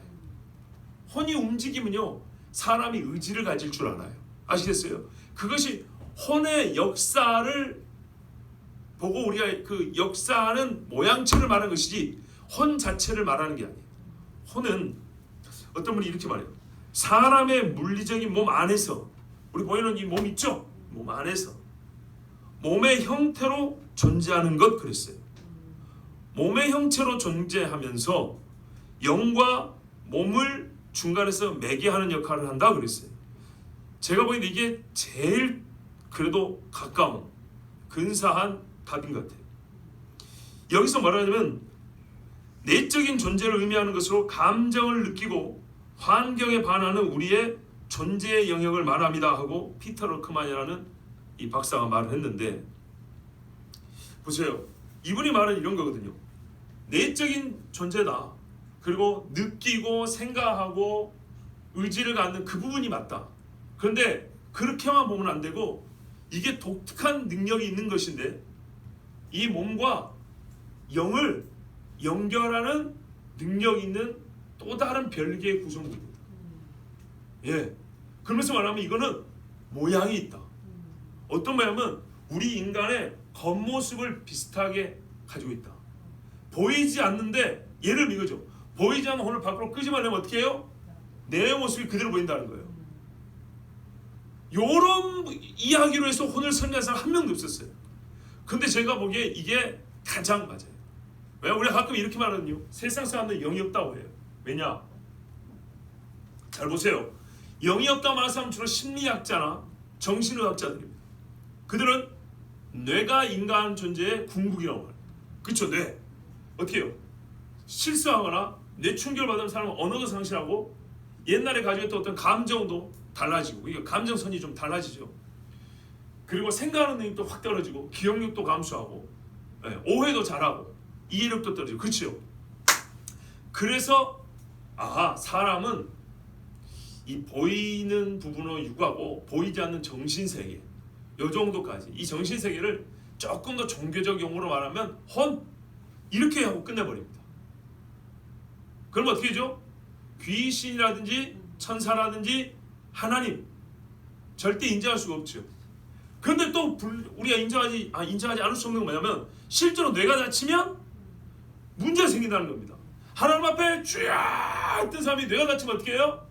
혼이 움직이면요 사람이 의지를 가질 줄 알아요. 아시겠어요? 그것이 혼의 역사를 보고 우리가 그 역사하는 모양체를 말하는 것이지 혼 자체를 말하는 게 아니에요. 혼은 어떤 분이 이렇게 말해요. 사람의 물리적인 몸 안에서 우리 보이는 이 몸 있죠? 몸 안에서 몸의 형태로 존재하는 것 그랬어요. 몸의 형체로 존재하면서 영과 몸을 중간에서 매개하는 역할을 한다 그랬어요. 제가 보기엔 이게 제일 그래도 가까운 근사한 답인 것 같아요. 여기서 말하자면 내적인 존재를 의미하는 것으로 감정을 느끼고 환경에 반하는 우리의 존재의 영역을 말합니다 하고 피터 러크만이라는 이 박사가 말을 했는데, 보세요. 이분이 말은 이런 거거든요. 내적인 존재다. 그리고 느끼고 생각하고 의지를 갖는 그 부분이 맞다. 그런데 그렇게만 보면 안 되고 이게 독특한 능력이 있는 것인데 이 몸과 영을 연결하는 능력이 있는 또 다른 별개의 구성물입니다. 예. 그러면서 말하면 이거는 모양이 있다. 어떤 모양은 우리 인간의 겉모습을 비슷하게 가지고 있다. 보이지 않는데 예를 이거죠. 보이지 않는 혼을 밖으로 끄집어내면 어떻게 해요? 내 모습이 그대로 보인다는 거예요. 요런 이야기로 해서 혼을 설명한 사람 한 명도 없었어요. 근데 제가 보기에 이게 가장 맞아요. 왜? 우리가 가끔 이렇게 말하거든요. 세상 사람들은 영이 없다고 해요. 왜냐? 잘 보세요. 영이 없다고 말하는 사람은 주로 심리학자나 정신의학자들입니다. 그들은 뇌가 인간 존재의 궁극이라고 말해요. 그렇죠? 뇌. 어떻게 해요? 실수하거나 뇌 충격을 받은 사람은 언어도 상실하고 옛날에 가지고 있던 어떤 감정도 달라지고, 이게 감정선이 좀 달라지죠. 그리고 생각하는 능력도 확 떨어지고 기억력도 감소하고 오해도 잘하고 이해력도 떨어지고, 그렇죠? 그래서 사람은 이 보이는 부분으로 육하고 보이지 않는 정신세계 요 정도까지, 이 정신세계를 조금 더 종교적 용어로 말하면 혼 이렇게 하고 끝내버립니다. 그럼 어떻게 되죠? 귀신이라든지 천사라든지 하나님 절대 인정할 수가 없죠. 그런데 또 우리가 인정하지 않을 수 없는 건 뭐냐면 실제로 뇌가 다치면 문제가 생긴다는 겁니다. 하나님 앞에 쥐야 했던 사람이 뇌가 다치면 어떻게 해요?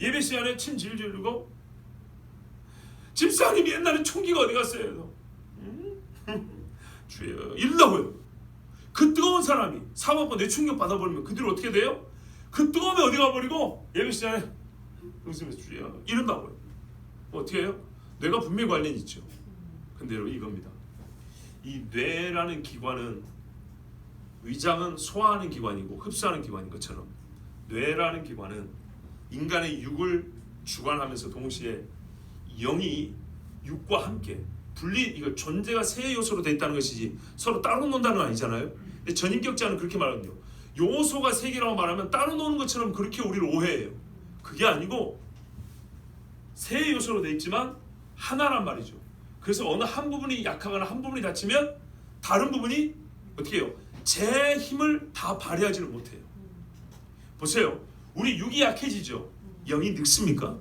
예배 시간에 침 질질 흘리고, 집사님이 옛날에 총기가 어디 갔어요? 주여 이런다고요. 그 뜨거운 사람이 사고받고 뇌 충격 받아버리면 그 뒤로 어떻게 돼요? 그 뜨거움에 어디 가버리고 예배 시간에 웃으면서 주여 이런다고요. 어떻게 해요? 뇌가 분명히 관련이 있죠. 근데 여러분 이겁니다. 이 뇌라는 기관은 위장은 소화하는 기관이고 흡수하는 기관인 것처럼 뇌라는 기관은 인간의 육을 주관하면서 동시에 영이 육과 함께 이거 존재가 세 요소로 되어 있다는 것이지 서로 따로 논다는 건 아니잖아요. 근데 전인격자는 그렇게 말하거든요. 요소가 세 개라고 말하면 따로 노는 것처럼 그렇게 우리를 오해해요. 그게 아니고 세 요소로 되어 있지만 하나란 말이죠. 그래서 어느 한 부분이 약하거나 한 부분이 다치면 다른 부분이 어떻게 해요? 제 힘을 다 발휘하지는 못해요. 보세요. 우리 육이 약해지죠. 영이 늙습니까?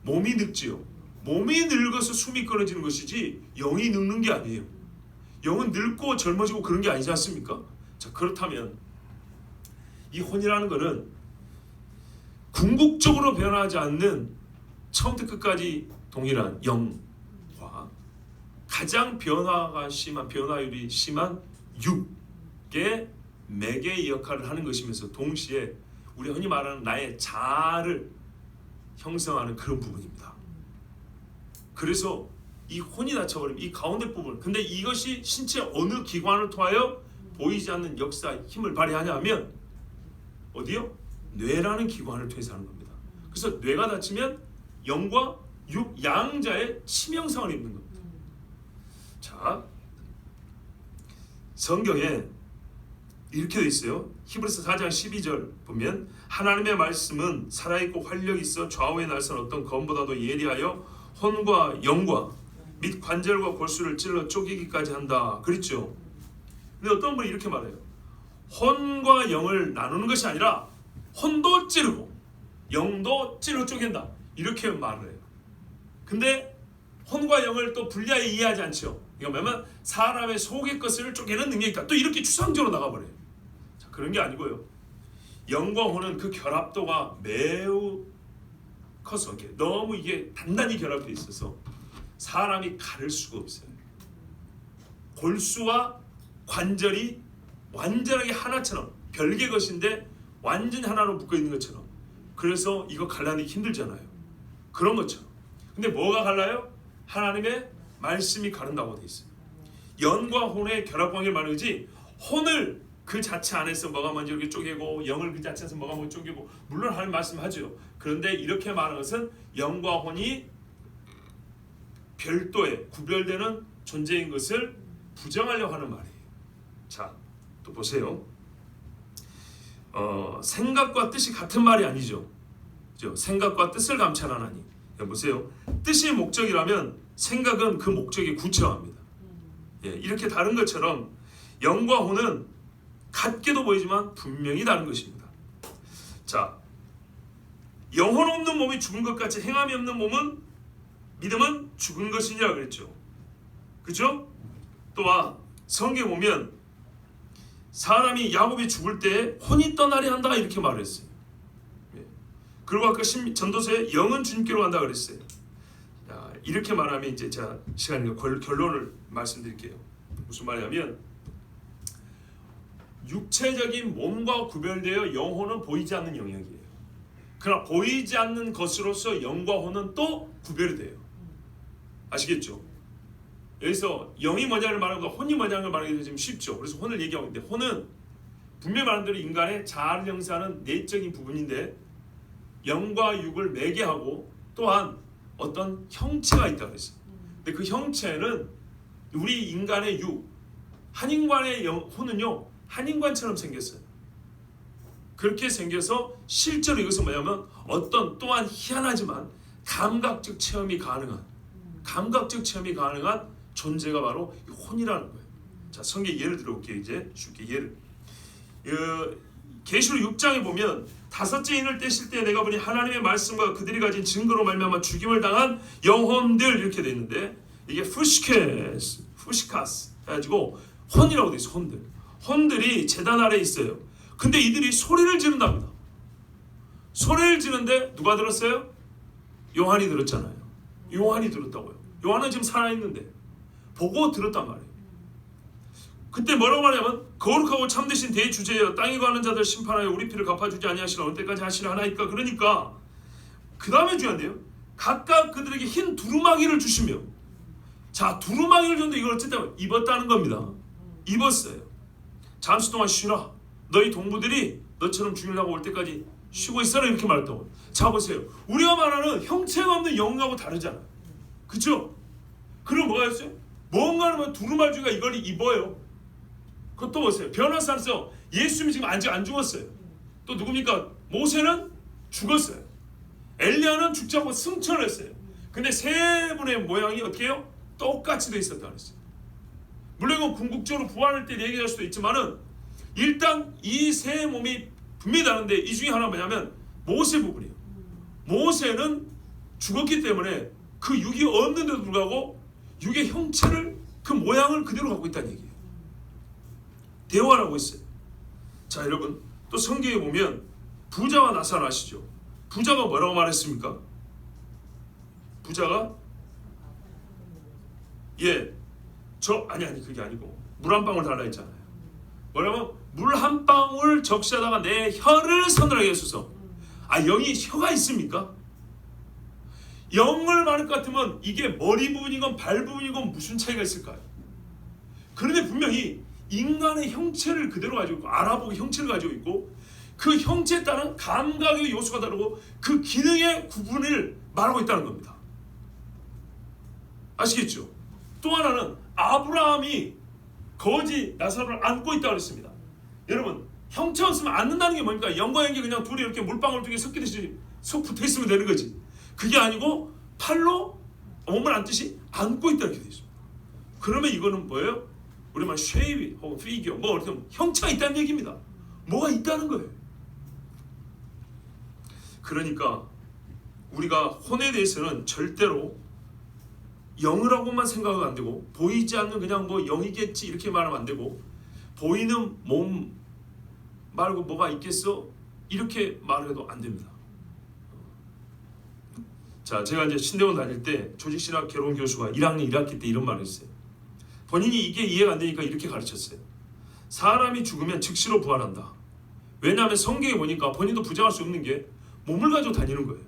몸이 늙지요. 몸이 늙어서 숨이 끊어지는 것이지 영이 늙는 게 아니에요. 영은 늙고 젊어지고 그런 게 아니지 않습니까? 자, 그렇다면 이 혼이라는 것은 궁극적으로 변하지 않는 처음부터 끝까지 동일한 영과 가장 변화율이 심한 육의 매개의 역할을 하는 것이면서 동시에 우리 흔히 말하는 나의 자아를 형성하는 그런 부분입니다. 그래서 이 혼이 닫혀버리면 이 가운데 부분, 근데 이것이 신체 어느 기관을 통하여 보이지 않는 역사의 힘을 발휘하냐 하면 어디요? 뇌라는 기관을 통해서 하는 겁니다. 그래서 뇌가 닫히면 영과 육 양자의 치명상을 입는 겁니다. 자, 성경에 이렇게 돼 있어요. 히브리서 4장 12절 보면 하나님의 말씀은 살아있고 활력이 있어 좌우에 날선 어떤 검보다도 예리하여 혼과 영과 및 관절과 골수를 찔러 쪼개기까지 한다. 그랬죠. 근데 어떤 분이 이렇게 말해요. 혼과 영을 나누는 것이 아니라 혼도 찌르고 영도 찔러 쪼갠다. 이렇게 말을 해요. 근데 혼과 영을 또 분리하여 이해하지 않죠. 이거 뭐냐면 사람의 속의 것을 쪼개는 능력이 있다. 또 이렇게 추상적으로 나가버려요. 자, 그런 게 아니고요. 영과 혼은 그 결합도가 매우 커서 너무 이게 단단히 결합되어 있어서 사람이 가를 수가 없어요. 골수와 관절이 완전하게 하나처럼 별개 것인데 완전히 하나로 묶어 있는 것처럼, 그래서 이거 갈라내기 힘들잖아요. 그런 것처럼. 근데 뭐가 갈라요? 하나님의 말씀이 가른다고 돼 있어요. 영과 혼의 결합 관계를 말하는 거지, 혼을 그 자체 안에서 뭐가 먼저 이렇게 쪼개고 영을 그 자체에서 뭐가 먼저 쪼개고, 물론 하나님 말씀하죠. 그런데 이렇게 말하는 것은 영과 혼이 별도의 구별되는 존재인 것을 부정하려고 하는 말이에요. 자, 또 보세요. 생각과 뜻이 같은 말이 아니죠. 생각과 뜻을 감찰하나니. 보세요. 뜻이 목적이라면 생각은 그 목적에 구체화합니다. 예, 이렇게 다른 것처럼 영과 혼은 같게도 보이지만 분명히 다른 것입니다. 자, 영혼 없는 몸이 죽은 것 같이 행함이 없는 몸은 믿음은 죽은 것이니라 그랬죠. 그렇죠? 또한 성경에 보면 사람이 야곱이 죽을 때 혼이 떠나려 한다 이렇게 말했어요. 그리고 아까 전도서에 영은 주님께로 간다 그랬어요. 자, 이렇게 말하면 이제 제가 시간이 결론을 말씀드릴게요. 무슨 말이냐면 육체적인 몸과 구별되어 영혼은 보이지 않는 영역이에요. 그러나 보이지 않는 것으로서 영과 혼은 또 구별이 돼요. 아시겠죠? 여기서 영이 뭐냐를 말하고 혼이 뭐냐를 말하기도 좀 쉽죠. 그래서 혼을 얘기하고 있는데, 혼은 분명히 말한 대로 인간의 자아를 형성하는 내적인 부분인데 영과 육을 매개하고 또한 어떤 형체가 있다고 했어요. 근데 그 형체는 우리 인간의 육, 한인관의 혼은요 한인관처럼 생겼어요. 그렇게 생겨서 실제로 이것은 뭐냐면 어떤 또한 희한하지만 감각적 체험이 가능한 존재가 바로 혼이라는 거예요. 자, 성경 예를 들어볼게요. 이제 쉽게 예를. 계시록 6장에 보면 다섯째 인을 떼실 때 내가 보니 하나님의 말씀과 그들이 가진 증거로 말미암아 죽임을 당한 영혼들 이렇게 돼 있는데, 이게 푸시카스 해가지고 혼이라고 돼 있어. 혼들이 제단 아래에 있어요. 근데 이들이 소리를 지른답니다. 소리를 지르는데 누가 들었어요? 요한이 들었잖아요. 요한이 들었다고요. 요한은 지금 살아있는데 보고 들었단 말이에요. 그때 뭐라고 말하냐면 거룩하고 참되신 대주제여 땅에 거하는 자들 심판하여 우리 피를 갚아주지 아니하시라 어느 때까지 하시려 하나이까. 그러니까 그 다음에 중요한데요, 각각 그들에게 흰 두루마기를 주시며, 자, 두루마기를 줬는데 이걸 어쨌든 입었다는 겁니다. 입었어요. 잠시 동안 쉬라. 너희 동무들이 너처럼 죽이려고 올 때까지 쉬고 있어라 이렇게 말했다고요. 자, 보세요. 우리가 말하는 형체가 없는 영하고 다르잖아요. 그렇죠? 그럼 뭐가 있어요? 뭔가는 두루마기가 이걸 입어요. 그것도 보세요. 변화산에서 예수님이 지금 아직 안 죽었어요. 또 누굽니까? 모세는 죽었어요. 엘리야는 죽지 않고 승천했어요. 근데 세 분의 모양이 어떻게 해요? 똑같이 돼 있었다 그랬어요. 물론 이건 궁극적으로 부활할 때 얘기할 수도 있지만은 일단 이 세 몸이 분명히 다른데 이 중에 하나가 뭐냐면 모세 부분이에요. 모세는 죽었기 때문에 그 육이 없는데도 불구하고 육의 형체를, 그 모양을 그대로 갖고 있다는 얘기예요. 대화를 하고 있어요. 자, 여러분, 또 성경에 보면 부자와 나사로 아시죠? 부자가 뭐라고 말했습니까? 부자가 아니 그게 아니고 물 한 방울 달라 했잖아요. 뭐냐면 물 한 방울 적시하다가 내 혀를 서늘하게 해소서. 영이 혀가 있습니까? 영을 말할 것 같으면 이게 머리 부분이건 발 부분이건 무슨 차이가 있을까요? 그런데 분명히 인간의 형체를 그대로 가지고 있고 알아보고 형체를 가지고 있고 그 형체에 따른 감각의 요소가 다르고 그 기능의 구분을 말하고 있다는 겁니다. 아시겠죠? 또 하나는 아브라함이 거지 나사로를 안고 있다고 했습니다. 여러분 형체 없으면 안는다는 게 뭡니까? 영과 영이 그냥 둘이 이렇게 물방울 두 개 섞이듯이 속 붙어 있으면 되는 거지. 그게 아니고 팔로 몸을 안듯이 안고 있다 이렇게 되어 있습니다. 그러면 이거는 뭐예요? 우리만 쉐이비 혹은 피규어 뭐 이렇게 형체가 있다는 얘기입니다. 뭐가 있다는 거예요. 그러니까 우리가 혼에 대해서는 절대로 영이라고만 생각하면 안 되고 보이지 않는 그냥 뭐 영이겠지 이렇게 말하면 안 되고 보이는 몸 말고 뭐가 있겠어? 이렇게 말해도 안 됩니다. 자, 제가 이제 신대원 다닐 때 조직신학 개론 교수가 1학년 1학기 때 이런 말을 했어요. 본인이 이게 이해가 안 되니까 이렇게 가르쳤어요. 사람이 죽으면 즉시로 부활한다. 왜냐하면 성경에 보니까 본인도 부정할 수 없는 게 몸을 가지고 다니는 거예요.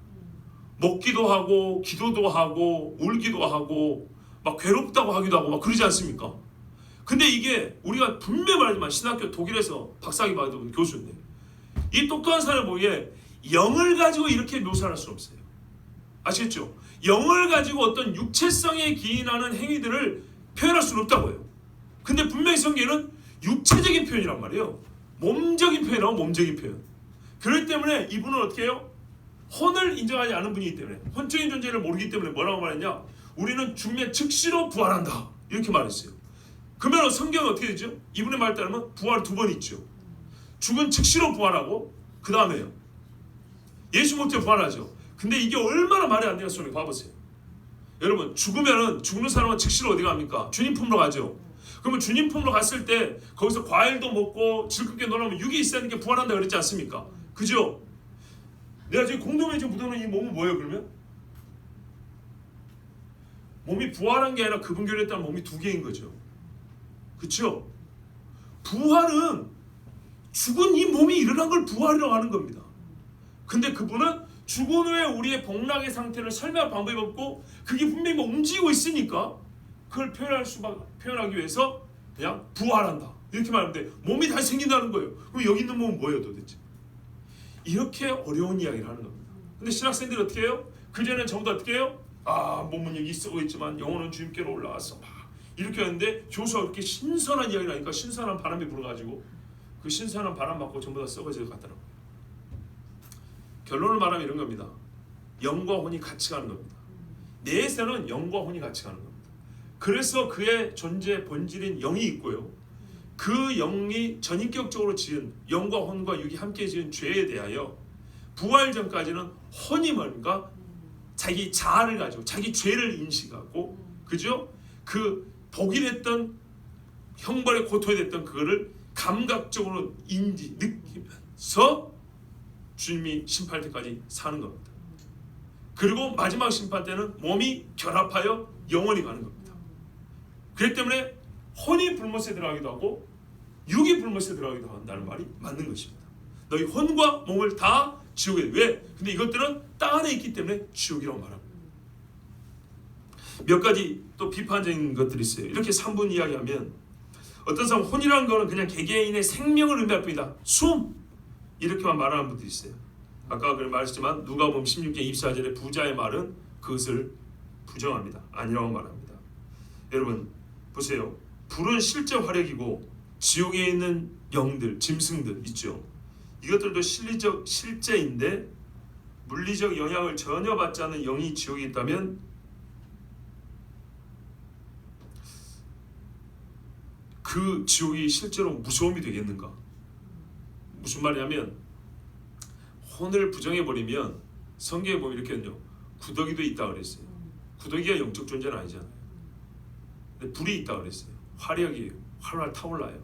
먹기도 하고 기도도 하고 울기도 하고 막 괴롭다고 하기도 하고 막 그러지 않습니까? 근데 이게 우리가 분명히 말하지만 신학교 독일에서 박사학위 받은 교수인데 이 똑똑한 사람을 보기에 영을 가지고 이렇게 묘사할 수 없어요. 아시겠죠? 영을 가지고 어떤 육체성에 기인하는 행위들을 표현할 수는 없다고요. 근데 분명히 성경에는 육체적인 표현이란 말이에요. 몸적인 표현하고 몸적인 표현. 그렇기 때문에 이분은 어떻게 해요? 혼을 인정하지 않은 분이기 때문에 혼적인 존재를 모르기 때문에 뭐라고 말했냐? 우리는 죽으면 즉시로 부활한다 이렇게 말했어요. 그러면 성경은 어떻게 되죠? 이분의 말 따르면 부활 두 번 있죠. 죽은 즉시로 부활하고 그 다음에요 예수 못해 부활하죠. 근데 이게 얼마나 말이 안 되는 소리 봐보세요. 여러분 죽으면은 죽는 사람은 즉시로 어디 갑니까? 주님 품으로 가죠. 그러면 주님 품으로 갔을 때 거기서 과일도 먹고 즐겁게 놀아면 육이 있어야 하는 게 부활한다 그랬지 않습니까? 그죠? 내가 지금 공동에 지금 묻어놓은 이 몸은 뭐예요 그러면? 몸이 부활한 게 아니라 그분교를 했다는 몸이 두 개인 거죠. 그렇죠? 부활은 죽은 이 몸이 일어난 걸 부활이라고 하는 겁니다. 근데 그분은 죽은 후에 우리의 복락의 상태를 설명할 방법이 없고 그게 분명히 뭐 움직이고 있으니까 그걸 표현하기 위해서 그냥 부활한다 이렇게 말하면 돼. 몸이 다시 생긴다는 거예요. 그럼 여기 있는 몸은 뭐예요 도대체? 이렇게 어려운 이야기를 하는 겁니다. 근데 신학생들이 어떻게 해요? 그전에는 전부 다 어떻게 해요? 몸은 여기 쓰고 있지만 영혼은 주님께로 올라왔어 이렇게 하는데 교수가 그렇게 신선한 이야기를 하니까 신선한 바람이 불어가지고 그 신선한 바람 맞고 전부 다 썩어져 갔더라고요. 결론을 말하면 이런 겁니다. 영과 혼이 같이 가는 겁니다. 내에서는 영과 혼이 같이 가는 겁니다. 그래서 그의 존재 본질인 영이 있고요. 그 영이 전인격적으로 지은 영과 혼과 육이 함께 지은 죄에 대하여 부활 전까지는 혼이 뭔가 자기 자아를 가지고 자기 죄를 인식하고 그죠? 그 복이 됐던 형벌의 고통이 됐던 그거를 감각적으로 느끼면서 주님이 심판할 때까지 사는 겁니다. 그리고 마지막 심판 때는 몸이 결합하여 영원히 가는 겁니다. 그렇기 때문에 혼이 불못에 들어가기도 하고 육이 불못에 들어가기도 한다는 말이 맞는 것입니다. 너희 혼과 몸을 다 지옥에 왜? 근데 이것들은 땅 안에 있기 때문에 지옥이라고 말합니다. 몇 가지 또 비판적인 것들이 있어요. 이렇게 3분 이야기하면 어떤 사람은 혼이라는 거는 그냥 개개인의 생명을 의미할 뿐이다. 숨! 이렇게만 말하는 분들이 있어요. 아까 말했지만 누가복음 16장 24절의 부자의 말은 그것을 부정합니다. 아니라고 말합니다. 여러분 보세요. 불은 실제 화력이고 지옥에 있는 영들, 짐승들 있죠. 이것들도 실제인데 물리적 영향을 전혀 받지 않는 영이 지옥에 있다면 그 지옥이 실제로 무서움이 되겠는가? 무슨 말이냐면 혼을 부정해버리면 성경에 보면 이렇게는요. 구더기도 있다 그랬어요. 구더기가 영적 존재는 아니잖아요. 근데 불이 있다 그랬어요. 화력이에요. 활활 타올라요.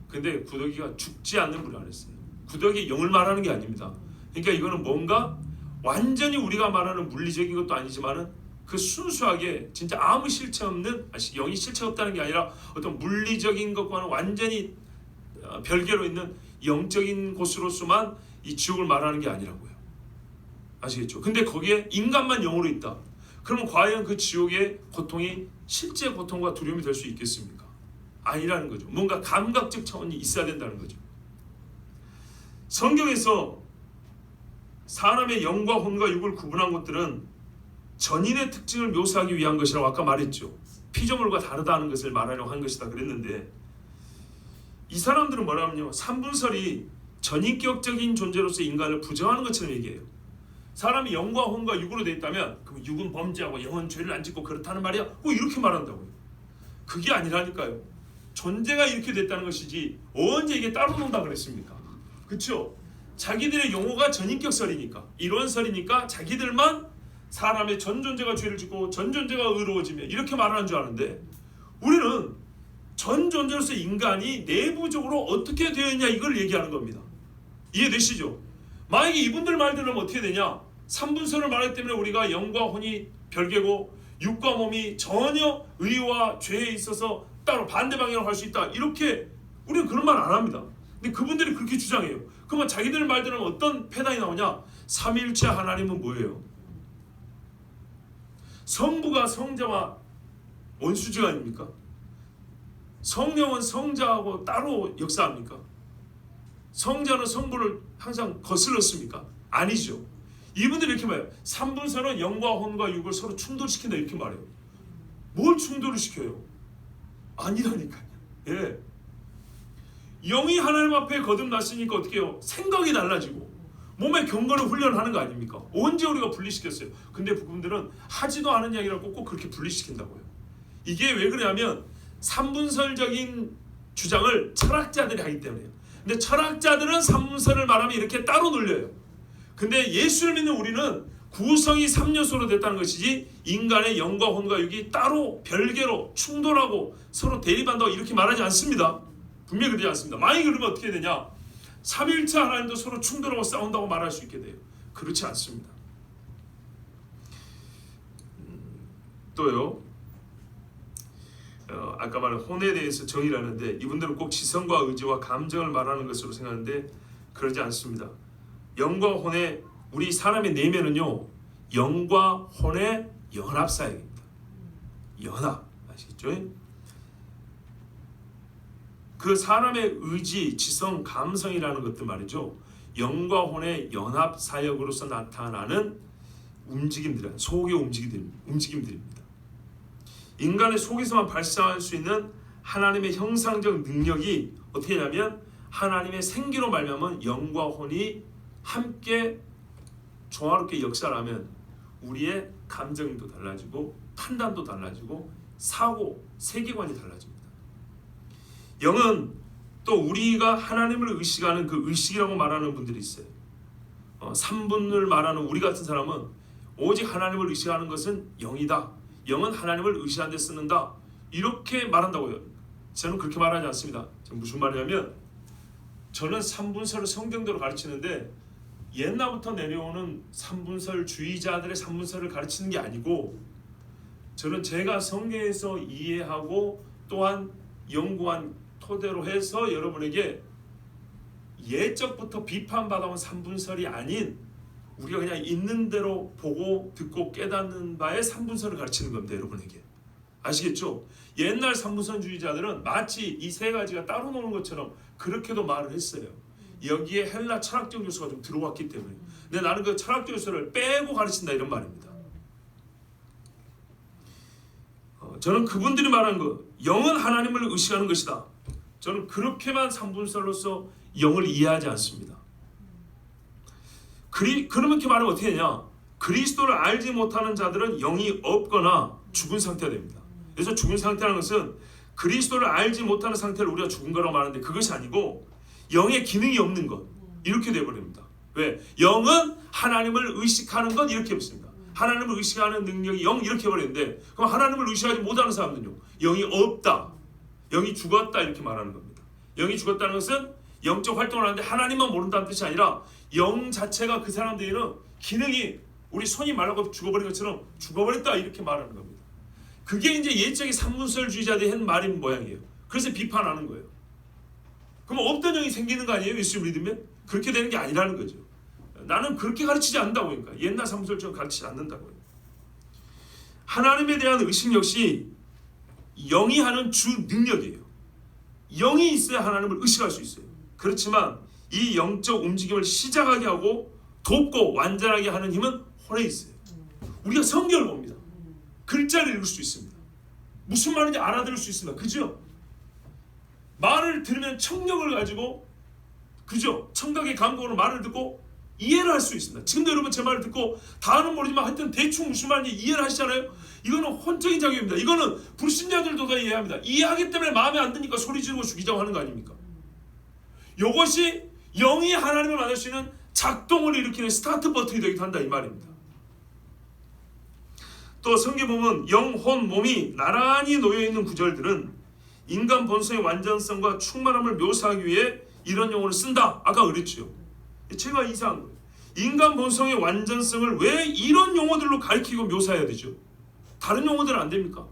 근데 구더기가 죽지 않는 불이 안 했어요. 구더기 영을 말하는 게 아닙니다. 그러니까 이거는 뭔가 완전히 우리가 말하는 물리적인 것도 아니지만은 그 순수하게 진짜 아무 실체 없는, 영이 실체 없다는 게 아니라 어떤 물리적인 것과는 완전히 별개로 있는 영적인 곳으로서만 이 지옥을 말하는 게 아니라고요. 아시겠죠? 근데 거기에 인간만 영으로 있다. 그러면 과연 그 지옥의 고통이 실제 고통과 두려움이 될 수 있겠습니까? 아니라는 거죠. 뭔가 감각적 차원이 있어야 된다는 거죠. 성경에서 사람의 영과 혼과 육을 구분한 것들은 전인의 특징을 묘사하기 위한 것이라고 아까 말했죠. 피조물과 다르다는 것을 말하려고 한 것이다 그랬는데, 이 사람들은 뭐라면요, 삼분설이 전인격적인 존재로서 인간을 부정하는 것처럼 얘기해요. 사람이 영과 혼과 육으로 되어 있다면 그럼 육은 범죄하고 영은 죄를 안 짓고 그렇다는 말이야? 꼭 이렇게 말한다고요. 그게 아니라니까요. 존재가 이렇게 됐다는 것이지 언제 이게 따로 논다 그랬습니까? 그렇죠? 자기들의 용어가 전인격설이니까, 이론설이니까 자기들만 사람의 전 존재가 죄를 짓고 전 존재가 의로워지며 이렇게 말하는 줄 아는데, 우리는 전 존재로서 인간이 내부적으로 어떻게 되어 있냐 이걸 얘기하는 겁니다. 이해되시죠? 만약에 이분들 말대로 하면 어떻게 되냐? 삼분설을 말하기 때문에 우리가 영과 혼이 별개고 육과 몸이 전혀 의와 죄에 있어서 따로 반대 방향으로 갈 수 있다, 이렇게 우리는 그런 말 안 합니다. 근데 그분들이 그렇게 주장해요. 그러면 자기들 말대로 하면 어떤 패당이 나오냐? 삼위일체 하나님은 뭐예요? 성부가 성자와 원수지가 아닙니까? 성령은 성자하고 따로 역사합니까? 성자는 성부를 항상 거슬렀습니까? 아니죠. 이분들이 이렇게 말해요. 삼분설은 영과 혼과 육을 서로 충돌시킨다 이렇게 말해요. 뭘 충돌을 시켜요? 아니라니까요. 예. 영이 하나님 앞에 거듭났으니까 어떻게 해요? 생각이 달라지고 몸의 경건을 훈련하는 거 아닙니까? 언제 우리가 분리시켰어요? 근데 그분들은 하지도 않은 이야기라고 꼭 그렇게 분리시킨다고요. 이게 왜 그러냐면 삼분설적인 주장을 철학자들이 하기 때문에요. 근데 철학자들은 삼분설을 말하면 이렇게 따로 놀려요. 근데 예수를 믿는 우리는 구성이 3요소로 됐다는 것이지 인간의 영과 혼과 육이 따로 별개로 충돌하고 서로 대립한다고 이렇게 말하지 않습니다. 분명히 그러지 않습니다. 만약에 그러면 어떻게 되냐? 삼위일체 하나님도 서로 충돌하고 싸운다고 말할 수 있게 돼요. 그렇지 않습니다. 또요, 아까 말한 혼에 대해서 정의를 하는데, 이분들은 꼭 지성과 의지와 감정을 말하는 것으로 생각하는데 그러지 않습니다. 영과 혼의, 우리 사람의 내면은요, 영과 혼의 연합 사역입니다. 연합, 아시겠죠? 그 사람의 의지, 지성, 감성이라는 것들 말이죠, 영과 혼의 연합 사역으로서 나타나는 움직임들은 속의 움직임들입니다. 인간의 속에서만 발생할 수 있는 하나님의 형상적 능력이 어떻게 되냐면, 하나님의 생기로 말미암은 영과 혼이 함께 조화롭게 역사를 하면 우리의 감정도 달라지고 판단도 달라지고 사고, 세계관이 달라집니다. 영은 또 우리가 하나님을 의식하는 그 의식이라고 말하는 분들이 있어요. 삼분을 말하는 우리 같은 사람은 오직 하나님을 의식하는 것은 영이다. 영은 하나님을 의식하는 데 쓰는다. 이렇게 말한다고요. 저는 그렇게 말하지 않습니다. 무슨 말이냐면, 저는 삼분설을 성경대로 가르치는데 옛날부터 내려오는 삼분설주의자들의 삼분설을 가르치는 게 아니고, 저는 제가 성경에서 이해하고 또한 연구한 토대로 해서 여러분에게 예적부터 비판받아온 삼분설이 아닌 우리가 그냥 있는 대로 보고 듣고 깨닫는 바의 삼분설을 가르치는 겁니다. 여러분에게. 아시겠죠? 옛날 삼분선주의자들은 마치 이 세 가지가 따로 노는 것처럼 그렇게도 말을 했어요. 여기에 헬라 철학적 요소가 좀 들어왔기 때문에. 근데 나는 그 철학적 요소를 빼고 가르친다 이런 말입니다. 저는 그분들이 말하는 거, 영은 하나님을 의식하는 것이다, 저는 그렇게만 삼분설로서 영을 이해하지 않습니다. 그러면 이렇게 말하면 어떻게 되냐? 그리스도를 알지 못하는 자들은 영이 없거나 죽은 상태가 됩니다. 그래서 죽은 상태라는 것은 그리스도를 알지 못하는 상태를 우리가 죽은 거라고 말하는데, 그것이 아니고 영의 기능이 없는 것, 이렇게 되어버립니다. 왜? 영은 하나님을 의식하는 것, 이렇게 했습니다. 하나님을 의식하는 능력이 영, 이렇게 해버리는데, 그럼 하나님을 의식하지 못하는 사람들은요, 영이 없다, 영이 죽었다, 이렇게 말하는 겁니다. 영이 죽었다는 것은 영적 활동을 하는데 하나님만 모른다는 뜻이 아니라 영 자체가 그 사람들에게는 기능이 우리 손이 말라고 죽어버린 것처럼 죽어버렸다 이렇게 말하는 겁니다. 그게 이제 옛적의 산문설주의자들이 한 말인 모양이에요. 그래서 비판하는 거예요. 그럼 없던 영이 생기는 거 아니에요? 예수를 믿으면? 그렇게 되는 게 아니라는 거죠. 나는 그렇게 가르치지 않는다고 하니까. 옛날 산문설주의는 가르치지 않는다고요. 하나님에 대한 의식 역시 영이 하는 주 능력이에요. 영이 있어야 하나님을 의식할 수 있어요. 그렇지만 이 영적 움직임을 시작하게 하고 돕고 완전하게 하는 힘은 혼에 있어요. 우리가 성경을 봅니다. 글자를 읽을 수 있습니다. 무슨 말인지 알아들을 수 있습니다. 그죠? 말을 들으면 청력을 가지고, 그죠? 청각의 감각으로 말을 듣고 이해를 할 수 있습니다. 지금도 여러분 제 말을 듣고 다는 모르지만 하여튼 대충 무슨 말인지 이해를 하시잖아요. 이거는 혼적인 작용입니다. 이거는 불신자들도 다 이해합니다. 이해하기 때문에 마음에 안 드니까 소리 지르고 죽이자고 하는 거 아닙니까? 이것이 영이 하나님을 만날 수 있는 작동을 일으키는 스타트 버튼이 되기도 한다 이 말입니다. 또 성경 보면 영, 혼, 몸이 나란히 놓여있는 구절들은 인간 본성의 완전성과 충만함을 묘사하기 위해 이런 용어를 쓴다. 아까 그랬죠. 제가 이상한 거예요. 인간 본성의 완전성을 왜 이런 용어들로 가리키고 묘사해야 되죠? 다른 용어들은 안 됩니까?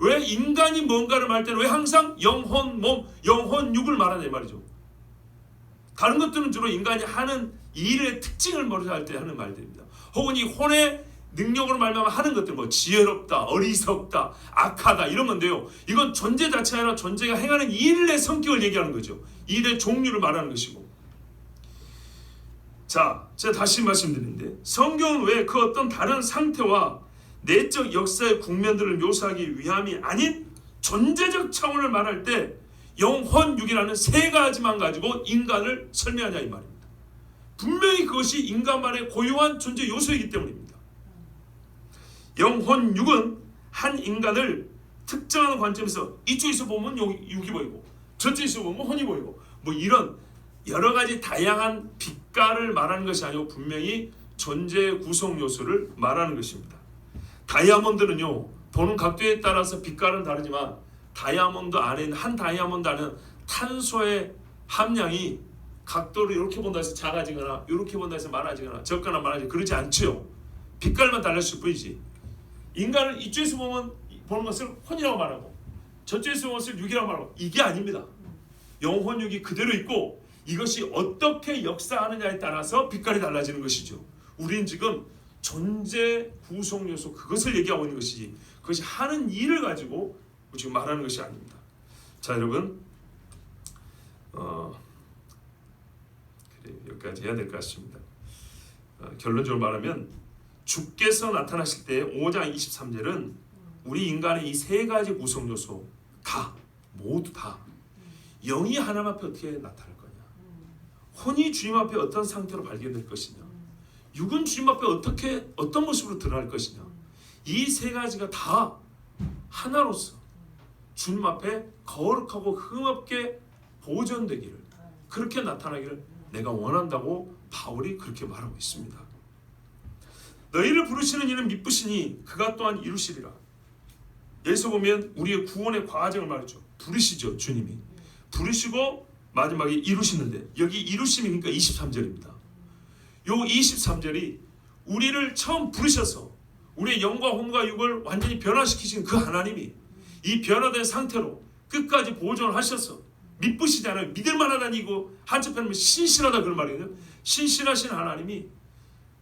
왜 인간이 뭔가를 말할 때는 왜 항상 영혼, 몸, 영혼, 육을 말하냐 말이죠. 다른 것들은 주로 인간이 하는 일의 특징을 묘사할 때 하는 말들입니다. 혹은 이 혼의 능력으로 말하면 하는 것들, 뭐 지혜롭다, 어리석다, 악하다 이런 건데요. 이건 존재 자체가 아니라 존재가 행하는 일의 성격을 얘기하는 거죠. 일의 종류를 말하는 것이고. 자, 제가 다시 말씀드리는데 성경은 왜 그 어떤 다른 상태와 내적 역사의 국면들을 묘사하기 위함이 아닌 존재적 차원을 말할 때 영혼, 육이라는 세 가지만 가지고 인간을 설명하냐 이 말입니다. 분명히 그것이 인간만의 고유한 존재 요소이기 때문입니다. 영혼, 육은 한 인간을 특정한 관점에서 이쪽에서 보면 육이 보이고 저쪽에서 보면 혼이 보이고 뭐 이런 여러 가지 다양한 빛깔을 말하는 것이 아니고 분명히 존재의 구성 요소를 말하는 것입니다. 다이아몬드는요, 보는 각도에 따라서 빛깔은 다르지만 다이아몬드 안에 있는 한 다이아몬드 안에는 탄소의 함량이 각도를 이렇게 본다 해서 작아지거나 이렇게 본다 해서 많아지거나 적거나 많아지거나 그러지 않죠. 빛깔만 달랐을 뿐이지. 인간을 이쪽에서 보는 것을 혼이라고 말하고 저쪽에서 보는 것을 육이라고 말하고 이게 아닙니다. 영혼, 육이 그대로 있고 이것이 어떻게 역사하느냐에 따라서 빛깔이 달라지는 것이죠. 우리는 지금 존재 구성 요소 그것을 얘기하고 있는 것이지 그것이 하는 일을 가지고 지금 말하는 것이 아닙니다. 자, 여러분 그래, 여기까지 해야 될 것 같습니다. 결론적으로 말하면 주께서 나타나실 때 5장 23절은 우리 인간의 이 세 가지 구성 요소 다 모두 다 영이 하나님 앞에 어떻게 나타날 거냐, 혼이 주님 앞에 어떤 상태로 발견될 것이냐, 육은 주님 앞에 어떤 모습으로 드러날 것이냐, 이 세 가지가 다 하나로서 주님 앞에 거룩하고 흠없게 보존되기를 그렇게 나타나기를 내가 원한다고 바울이 그렇게 말하고 있습니다. 너희를 부르시는 이는 미쁘시니 그가 또한 이루시리라. 여기서 보면 우리의 구원의 과정을 말했죠. 부르시죠. 주님이 부르시고 마지막에 이루시는데 여기 이루심이 그러니까 23절입니다. 요 23절이 우리를 처음 부르셔서 우리의 영과 혼과 육을 완전히 변화시키신 그 하나님이 이 변화된 상태로 끝까지 보존을 하셔서 미쁘시지 않아요. 믿을만하다니 이거 한자편은 신실하다 그런 말이에요. 신실하신 하나님이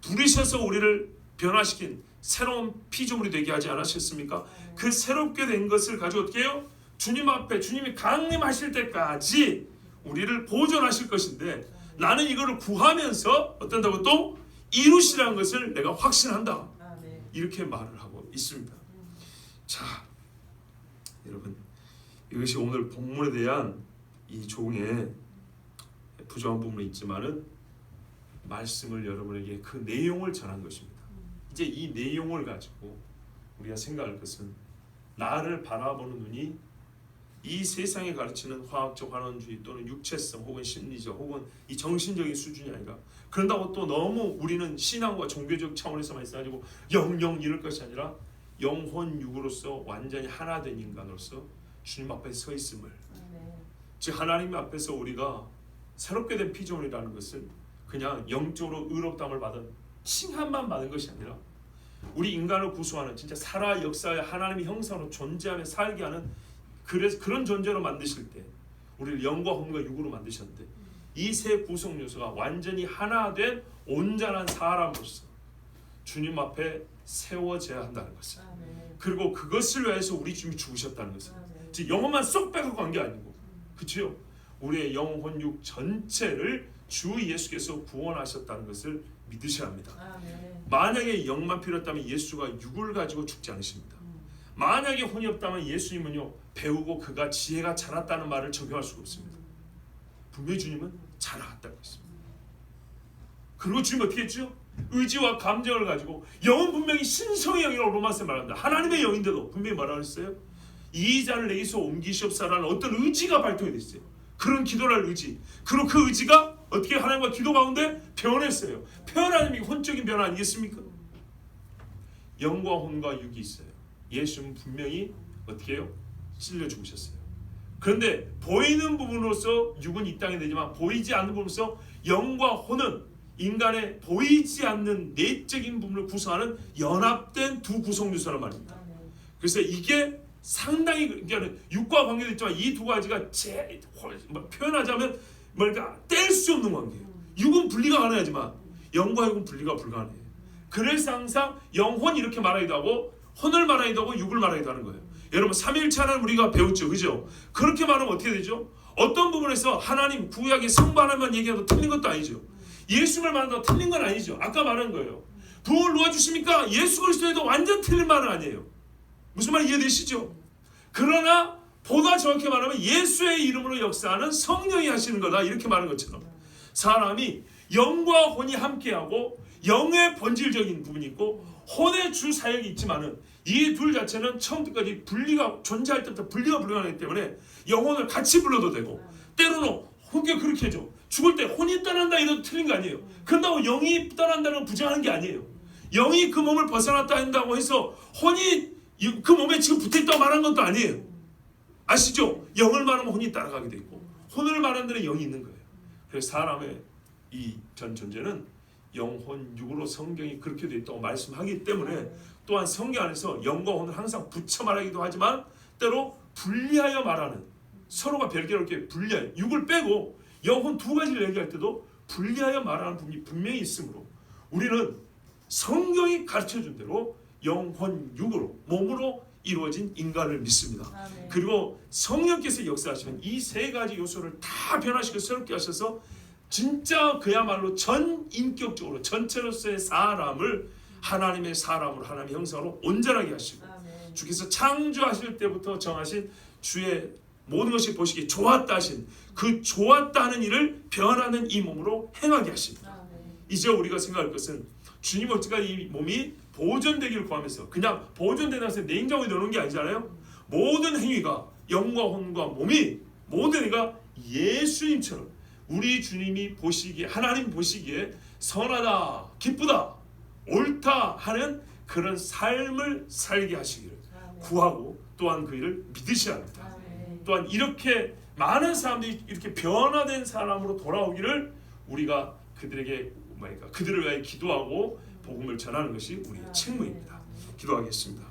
부르셔서 우리를 변화시킨 새로운 피조물이 되게 하지 않으셨습니까? 그 새롭게 된 것을 가지고 어떻게 해요? 주님 앞에 주님이 강림하실 때까지 우리를 보존하실 것인데 나는 이거를 구하면서 어떤다고 또 이루시라는 것을 내가 확신한다. 이렇게 말을 하고 있습니다. 자, 여러분 이것이 오늘 본문에 대한 이 종의 부족한 부분이 있지만은 말씀을 여러분에게 그 내용을 전한 것입니다. 이제 이 내용을 가지고 우리가 생각할 것은 나를 바라보는 눈이 이 세상에 가르치는 화학적 환원주의 또는 육체성 혹은 심리적 혹은 이 정신적인 수준이 아니라 그런다고 또 너무 우리는 신앙과 종교적 차원에서만 있어가지고 영영 이럴 것이 아니라 영혼 육으로서 완전히 하나 된 인간으로서 주님 앞에 서 있음을 즉 하나님 앞에서 우리가 새롭게 된 피조물이라는 것을 그냥 영적으로 의롭다함을 받은 칭함만 받은 것이 아니라 우리 인간을 구속하는 진짜 살아 역사의 하나님의 형상으로 존재하며 살게 하는 그런 존재로 만드실 때 우리를 영과 혼과 육으로 만드셨는데 이 세 구성 요소가 완전히 하나 된 온전한 사람으로서 주님 앞에 세워져야 한다는 것을. 그리고 그것을 위해서 우리 주님이 죽으셨다는 것을. 즉 영혼만 쏙 빼갖고 간 게 아니고, 그렇죠? 우리의 영혼 육 전체를 주 예수께서 구원하셨다는 것을 믿으셔야 합니다. 만약에 영만 필요했다면 예수가 육을 가지고 죽지 않으십니다. 만약에 혼이 없다면 예수님은요 배우고 그가 지혜가 자랐다는 말을 적용할 수가 없습니다. 분명히 주님은 자라왔다고 했습니다. 그리고 주님 어떻게 했죠? 의지와 감정을 가지고 영은 분명히 신성의 영이라고 로마서에 말합니다. 하나님의 영인데도 분명히 뭐라고 했어요? 이 자를 내게서 옮기시옵소서라는 어떤 의지가 발동이 됐어요. 그런 기도를 할 의지. 그리고 그 의지가 어떻게 하나님과 기도 가운데 변했어요. 표현하는 게 혼적인 변화 아니겠습니까? 영과 혼과 육이 있어요. 예수는 분명히 어떻게 해요? 찔려 죽으셨어요. 그런데 보이는 부분으로서 육은 이 땅에 되지만 보이지 않는 부분으로서 영과 혼은 인간의 보이지 않는 내적인 부분을 구성하는 연합된 두 구성 요소란 말입니다. 그래서 이게 상당히 그러니까 육과 관계도 있지만 이 두 가지가 표현하자면 뭐랄까 뗄 수 없는 관계예요. 육은 분리가 가능하지만 영과 육은 분리가 불가능해요. 그래서 항상 영혼 이렇게 말하기도 하고 혼을 말하기도 하고 육을 말하기도 하는 거예요. 여러분 삼위일체 하나님 우리가 배웠죠, 그죠? 그렇게 말하면 어떻게 되죠? 어떤 부분에서 하나님 구약의 성부 하나님만 얘기해도 틀린 것도 아니죠. 예수를 말한다고 틀린 건 아니죠. 아까 말한 거예요. 부활 누가 주십니까? 예수 그리스도에도 완전 틀린 말은 아니에요. 무슨 말 이해되시죠? 그러나 보다 정확히 말하면 예수의 이름으로 역사하는 성령이 하시는 거다 이렇게 말하는 것처럼 사람이 영과 혼이 함께하고 영의 본질적인 부분이 있고 혼의 주 사역이 있지만은 이 둘 자체는 처음부터까지 분리가 존재할 때부터 분리가 불가능하기 때문에 영혼을 같이 불러도 되고 때로는 혼이 그렇게 해줘. 죽을 때 혼이 떠난다 이래도 틀린 거 아니에요. 그런다고 영이 떠난다는 건 부정하는 게 아니에요. 영이 그 몸을 벗어났다 한다고 해서 혼이 그 몸에 지금 붙어있다고 말하는 것도 아니에요. 아시죠? 영을 말하면 혼이 따라가게 돼 있고 혼을 말하는 데는 영이 있는 거예요. 그래서 사람의 이 전 존재는 영혼 육으로 성경이 그렇게 되어 있다고 말씀하기 때문에 또한 성경 안에서 영과 혼을 항상 붙여 말하기도 하지만 때로 분리하여 말하는 서로가 별개로 이렇게 분리하여 육을 빼고 영혼 두 가지를 얘기할 때도 분리하여 말하는 부분이 분명히 있으므로 우리는 성경이 가르쳐준 대로 영혼 육으로 몸으로 이루어진 인간을 믿습니다. 아멘. 그리고 성령께서 역사하시면 이 세 가지 요소를 다 변화시켜 새롭게 하셔서 진짜 그야말로 전인격적으로 전체로서의 사람을 하나님의 사람으로 하나님의 형상으로 온전하게 하시고 아멘. 주께서 창조하실 때부터 정하신 주의 모든 것이 보시기에 좋았다 하신 그 좋았다 하는 일을 변하는 이 몸으로 행하게 하십니다. 아멘. 이제 우리가 생각할 것은 주님 어찌까지 이 몸이 보존되기를 구하면서 그냥 보존되는 것에 냉장고에 넣는 게 아니잖아요. 모든 행위가 영과 혼과 몸이 모든 행위가 예수님처럼 우리 주님이 보시기에 하나님 보시기에 선하다 기쁘다 옳다 하는 그런 삶을 살게 하시기를 구하고 또한 그 일을 믿으셔야 합니다. 아멘. 또한 이렇게 많은 사람들이 이렇게 변화된 사람으로 돌아오기를 우리가 그들에게 그들을 위해 기도하고 복음을 전하는 것이 우리의 책무입니다. 기도하겠습니다.